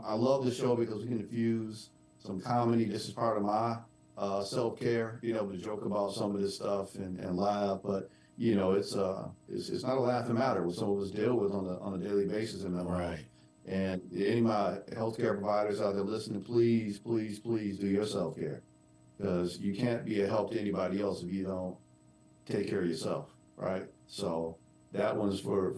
I love the show because we can infuse some comedy. This is part of my self care, to joke about some of this stuff and laugh. But it's not a laughing matter what some of us deal with on a daily basis in mental health. Right. And any of my healthcare providers out there listening, please, please, please do your self care, because you can't be a help to anybody else if you don't take care of yourself, right? So that one's for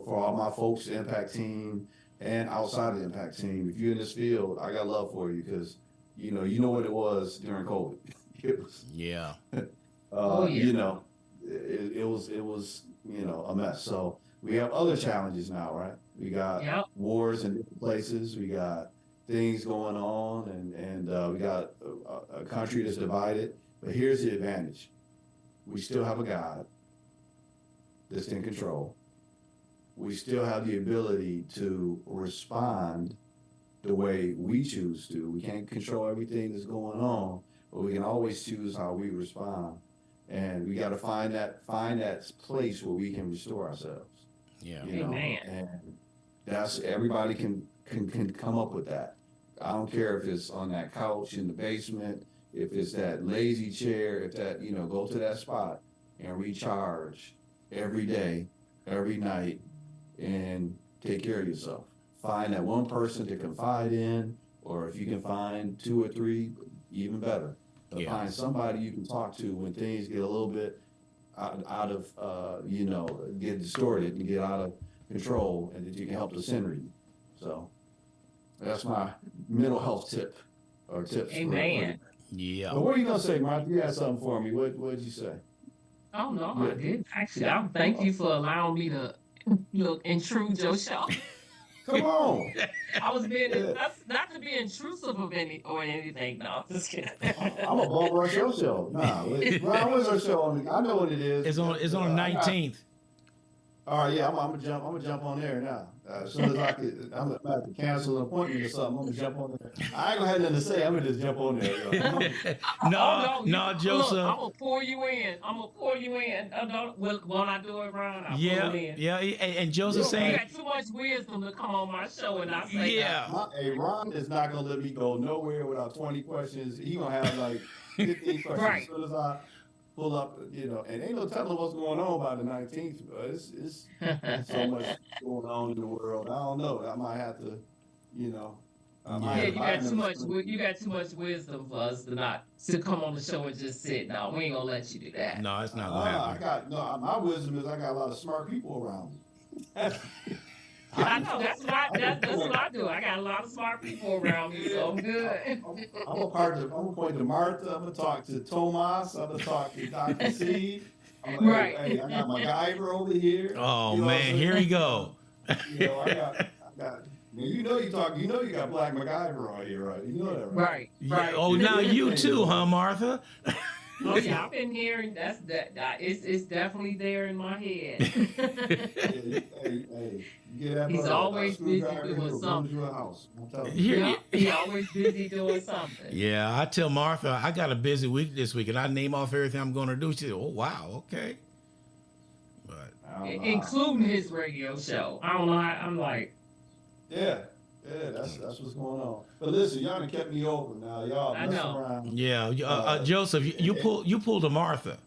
all my folks, the Impact team, and outside of the Impact team. If you're in this field, I got love for you, because you know what it was during COVID. It was Yeah. Oh yeah. it was a mess. So we have other challenges now, right? We got Yep. wars in different places. We got things going on, and we got a country that's divided. But here's the advantage: we still have a God that's in control. We still have the ability to respond the way we choose to. We can't control everything that's going on, but we can always choose how we respond. And we got to find that place where we can restore ourselves. Yeah. Amen. And that's everybody can come up with that. I don't care if it's on that couch in the basement, if it's that lazy chair, if that go to that spot and recharge every day, every night, and take care of yourself. Find that one person to confide in, or if you can find two or three, even better. But Yeah. find somebody you can talk to when things get a little bit out of get distorted and get out of control, and that you can help to center you. So that's my mental health tip, or tips Amen. Yeah. but what are you gonna say, Mark? You had something for me. What did you say? Oh no, I Yeah. didn't. Actually, I thank you for allowing me to intrude your show. Come on. I was being Yeah. that's not to be intrusive of anything. No, just kidding. I'm a bum rush your show. Nah, Ron, where's our show on? I know what it is. It's on the I got. 19th. All right, yeah, I'm gonna jump. I'm gonna jump on there now. As soon as I could, I'm gonna have to cancel an appointment or something. I'm gonna jump on there. I ain't gonna have nothing to say. I'm gonna just jump on there. Oh No, no, no, look, I'm Joseph. gonna pour you in. I'm gonna pour you in. When I do it, Ron, I pull Yeah, in. yeah. And Joseph You You saying, got too much wisdom to come on my show and I say that. yeah, Hey, Ron is not gonna let me go nowhere without 20 questions. He gonna have like 15 questions. Right. As soon as I pull up, and ain't no telling what's going on by the 19th, but it's so much going on in the world. I don't know. I might have to, you know, I might Yeah, have Yeah. to buy another screen. you got too much wisdom for us to not to come on the show and just sit. No, we ain't gonna let you do that. No, it's not gonna I happen. got no. My wisdom is I got a lot of smart people around me. I I can know point. I can that's what point. I do. I got a lot of smart people around me, Yeah, so I'm good. I'm gonna point to Martha. I'm gonna talk to Tomas. I'm gonna talk to Dr. C. I'm like, hey, Right. hey, I got MacGyver over here. Oh You know what I'm man, here we saying? go. I got. Now, you got Black MacGyver on here, right? You know that, right? Right, Yeah. right. Oh, now you Anything is too, huh, on. Martha? Oh yeah, I've been hearing it's definitely there in my head. Hey, you get that He's brother a always busy screwdriver, doing he'll build something. you a house. I'm telling you. Here, Yep, he always busy doing something, yeah, I tell Martha I got a busy week this week, and I name off everything I'm going to do. She said, "Oh wow, okay." But I don't know how. including his radio show. I don't know. I'm like, Yeah, that's what's going on. But listen, y'all done kept me over now. Y'all I messing know. around. yeah, Uh, Joseph, you and pulled a Martha.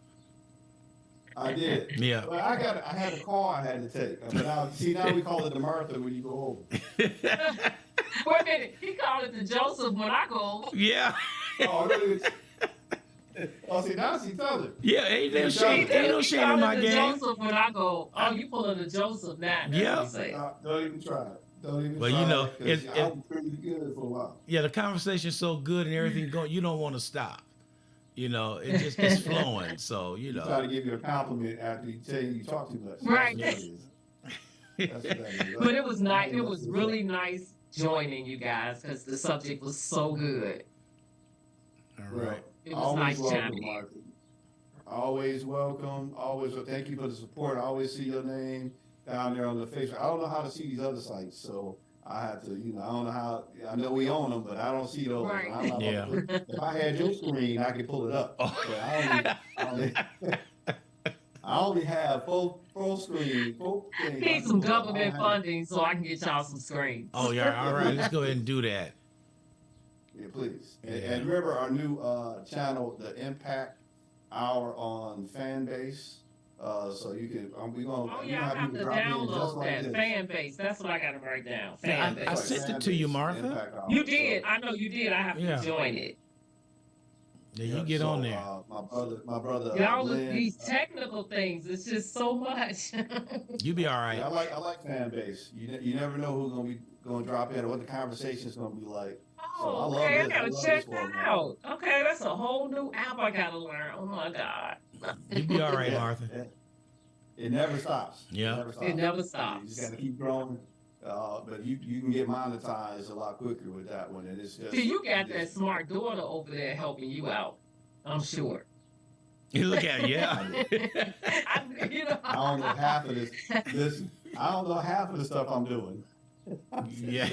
I did. Yeah. Well, I had a call I had to take. But now we call it the Martha when you go over. Wait a minute, he called it the Joseph when I go. Yeah. Oh, really? Oh, see, now she tells it. Yeah, He ain't do. no He shame in called my it the game. Joseph when I go. Oh, you pulling the Joseph now? That's what he Yeah. say. Don't even try it. Don't even Well, try it because I if was pretty good for a while. yeah, the conversation's so good and everything going, you don't want to stop. It's flowing. So You try to give you a compliment after you tell you talk too much. That's Right. what that is. That's what that is. But it was I nice. ain't It messing was with really nice joining you guys because the subject was so good. all Well, right. It was always nice welcome, chiming in. Martha. Always welcome. Always thank you for the support. I always see your name down there on the Facebook. I don't know how to see these other sites, so I have to, I don't know how. I know we own them, but I don't see those. Right. I'm not Yeah. about to if I had your screen, I could pull it up. Oh. But I only, I only have full screen, full thing. I Need can some pull up. I don't government have. funding so I can get y'all some screens. Oh yeah. All right. Let's go ahead and do that. Yeah, please. Yeah. And remember our new channel, the Impact Hour on Fanbase. So you can we Oh gonna yeah, I have to people drop in just download like that this. fan base. That's what I got to write down. Yeah, Fan I base. sent it to you, Fanbase, Martha. Impact Hour. You did. So, I know you did. I have Yeah. to join it. Yeah, you yeah, get so, on there. my brother Y'all, Glenn. these technical things. It's just so much. You be all right. Yeah, I like Fanbase. You never know who's gonna drop in or what the conversation's gonna be like. So I Oh, love okay. I this. gotta love check this that format. out. Okay, that's a whole new app I gotta learn. Oh my God. You be all right, Yeah, Martha. yeah. It never stops. Yeah. It never stops. It never You just stops. got to keep growing. But you can get monetized a lot quicker with that one. And it's just. See, you got that smart daughter over there helping you out. I'm sure. You look at it, yeah. I don't know half of this. Listen, I don't know half of the stuff I'm doing. Yeah.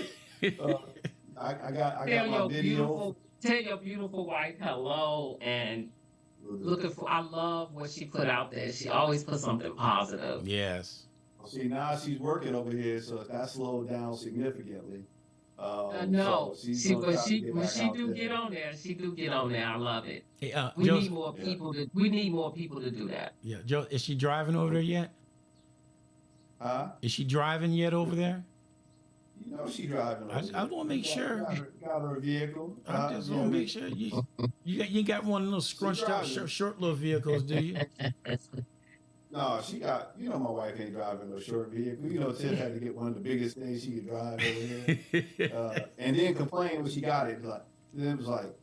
I got Tell my your video. tell your beautiful wife hello and looking for. I love what she put out there. She always puts something positive. Yes. See, now she's working over here, so that slowed down significantly. No, so she's she gonna but try to she get when back she out do there. get on there, she do get on there. I love it. Hey, We Joseph, need more Yeah. people to. We need more people to do that. yeah, Joe, is she driving over there yet? Huh? Is she driving yet over there? You know she driving. I over wanna there. make sure. Got her vehicle. I just want to make sure you got one of those scrunched up driving. short little vehicles, do you? No, she got. My wife ain't driving no short vehicle. Tiff had to get one of the biggest things she could drive over here, and then complain when she got it. Like then it was like,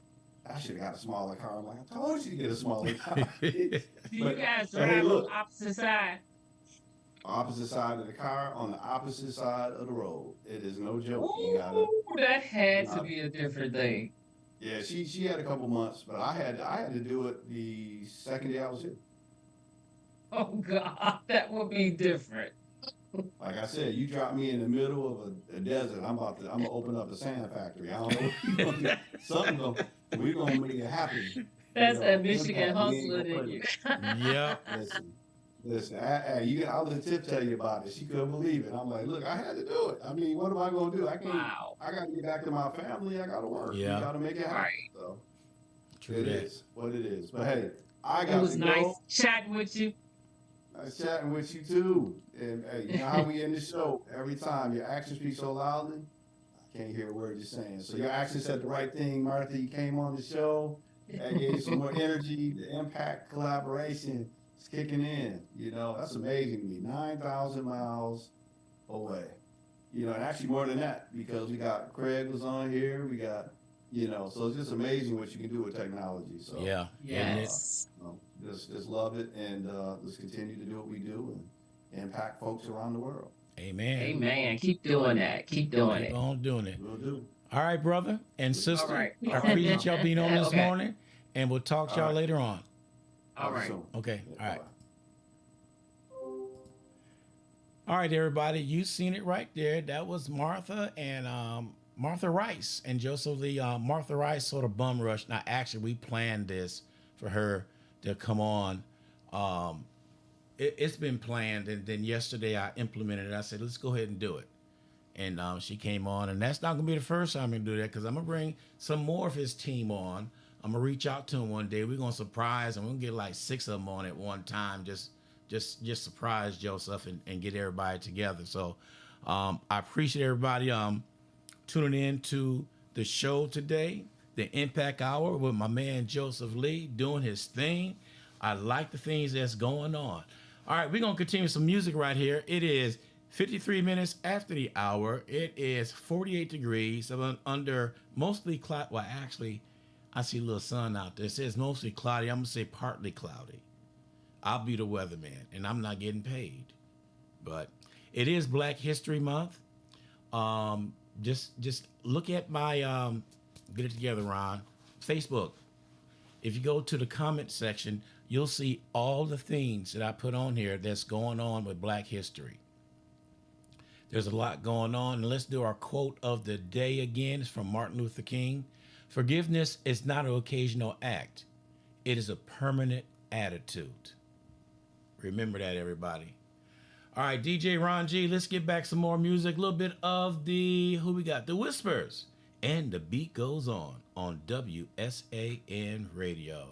I should have got a smaller car. I'm like, I told you to get a smaller car. Do you But- guys but hey, drive on look. the opposite side? Opposite side of the car on the opposite side of the road. It is no joke. You gotta. Ooh, that had to be a different thing. Yeah, she had a couple months, but I had to do it the second day I was here. Oh God, that would be different. Like I said, you drop me in the middle of a desert. I'm gonna open up a sand factory. I don't know what you're gonna do. We're gonna make it happen. That's You know, that Michigan impact, we ain't hustler gonna in you. Yeah. Listen. I'll let Tiff tell you about it. She couldn't believe it. I'm like, look, I had to do it. I mean, what am I gonna do? I can't. Wow. I gotta get back to my family. I gotta work. Yeah. You gotta make it happen. Right. So It is what it is. But hey, I It got was to nice go. chatting with you. Nice chatting with you too. And hey, you know how we end the show every time. Your actions speak so loudly. I can't hear a word you're saying. So your actions said the right thing, Martha. You came on the show. That gave you some more energy. The impact collaboration is kicking in. You know, that's amazing to me. 9,000 miles away. You know, and actually more than that, because we got Craig was on here. We got, you know, so it's just amazing what you can do with technology. So Yeah, isn't it? Yes. just love it, and let's continue to do what we do and impact folks around the world. Amen. Amen. Keep doing that. Keep doing Keep it. on doing it. We'll do. All right, brother and All sister. right. I appreciate y'all being on this Okay. morning, and we'll talk to All y'all right. later on. All Talk right. soon. Okay. Yeah, All right. bye-bye. All right, everybody. You seen it right there. That was Martha and Martha Rice and Joseph Lee. Martha Rice sort of bum rush. Now, actually, we planned this for her to come on. It's been planned, and then yesterday I implemented it. I said, let's go ahead and do it. And she came on, and that's not gonna be the first time I'm gonna do that, because I'm gonna bring some more of his team on. I'm gonna reach out to him one day. We're gonna surprise, and we're gonna get like 6 of them on at one time. Just surprise Joseph and get everybody together. So I appreciate everybody tuning in to the show today, the Impact Hour with my man Joseph Lee doing his thing. I like the things that's going on. All right, we're gonna continue some music right here. It is 53 minutes after the hour. It is 48 degrees. I'm under mostly cloud. Well, actually, I see a little sun out there. It says mostly cloudy. I'm gonna say partly cloudy. I'll be the weatherman, and I'm not getting paid. But it is Black History Month. Just look at my get it together, Ron. Facebook. If you go to the comment section, you'll see all the things that I put on here that's going on with Black history. There's a lot going on. And let's do our quote of the day again. It's from Martin Luther King. Forgiveness is not an occasional act. It is a permanent attitude. Remember that, everybody. All right, DJ Ron G, let's get back some more music. A little bit of who we got? The Whispers. And the beat goes on WSAN Radio.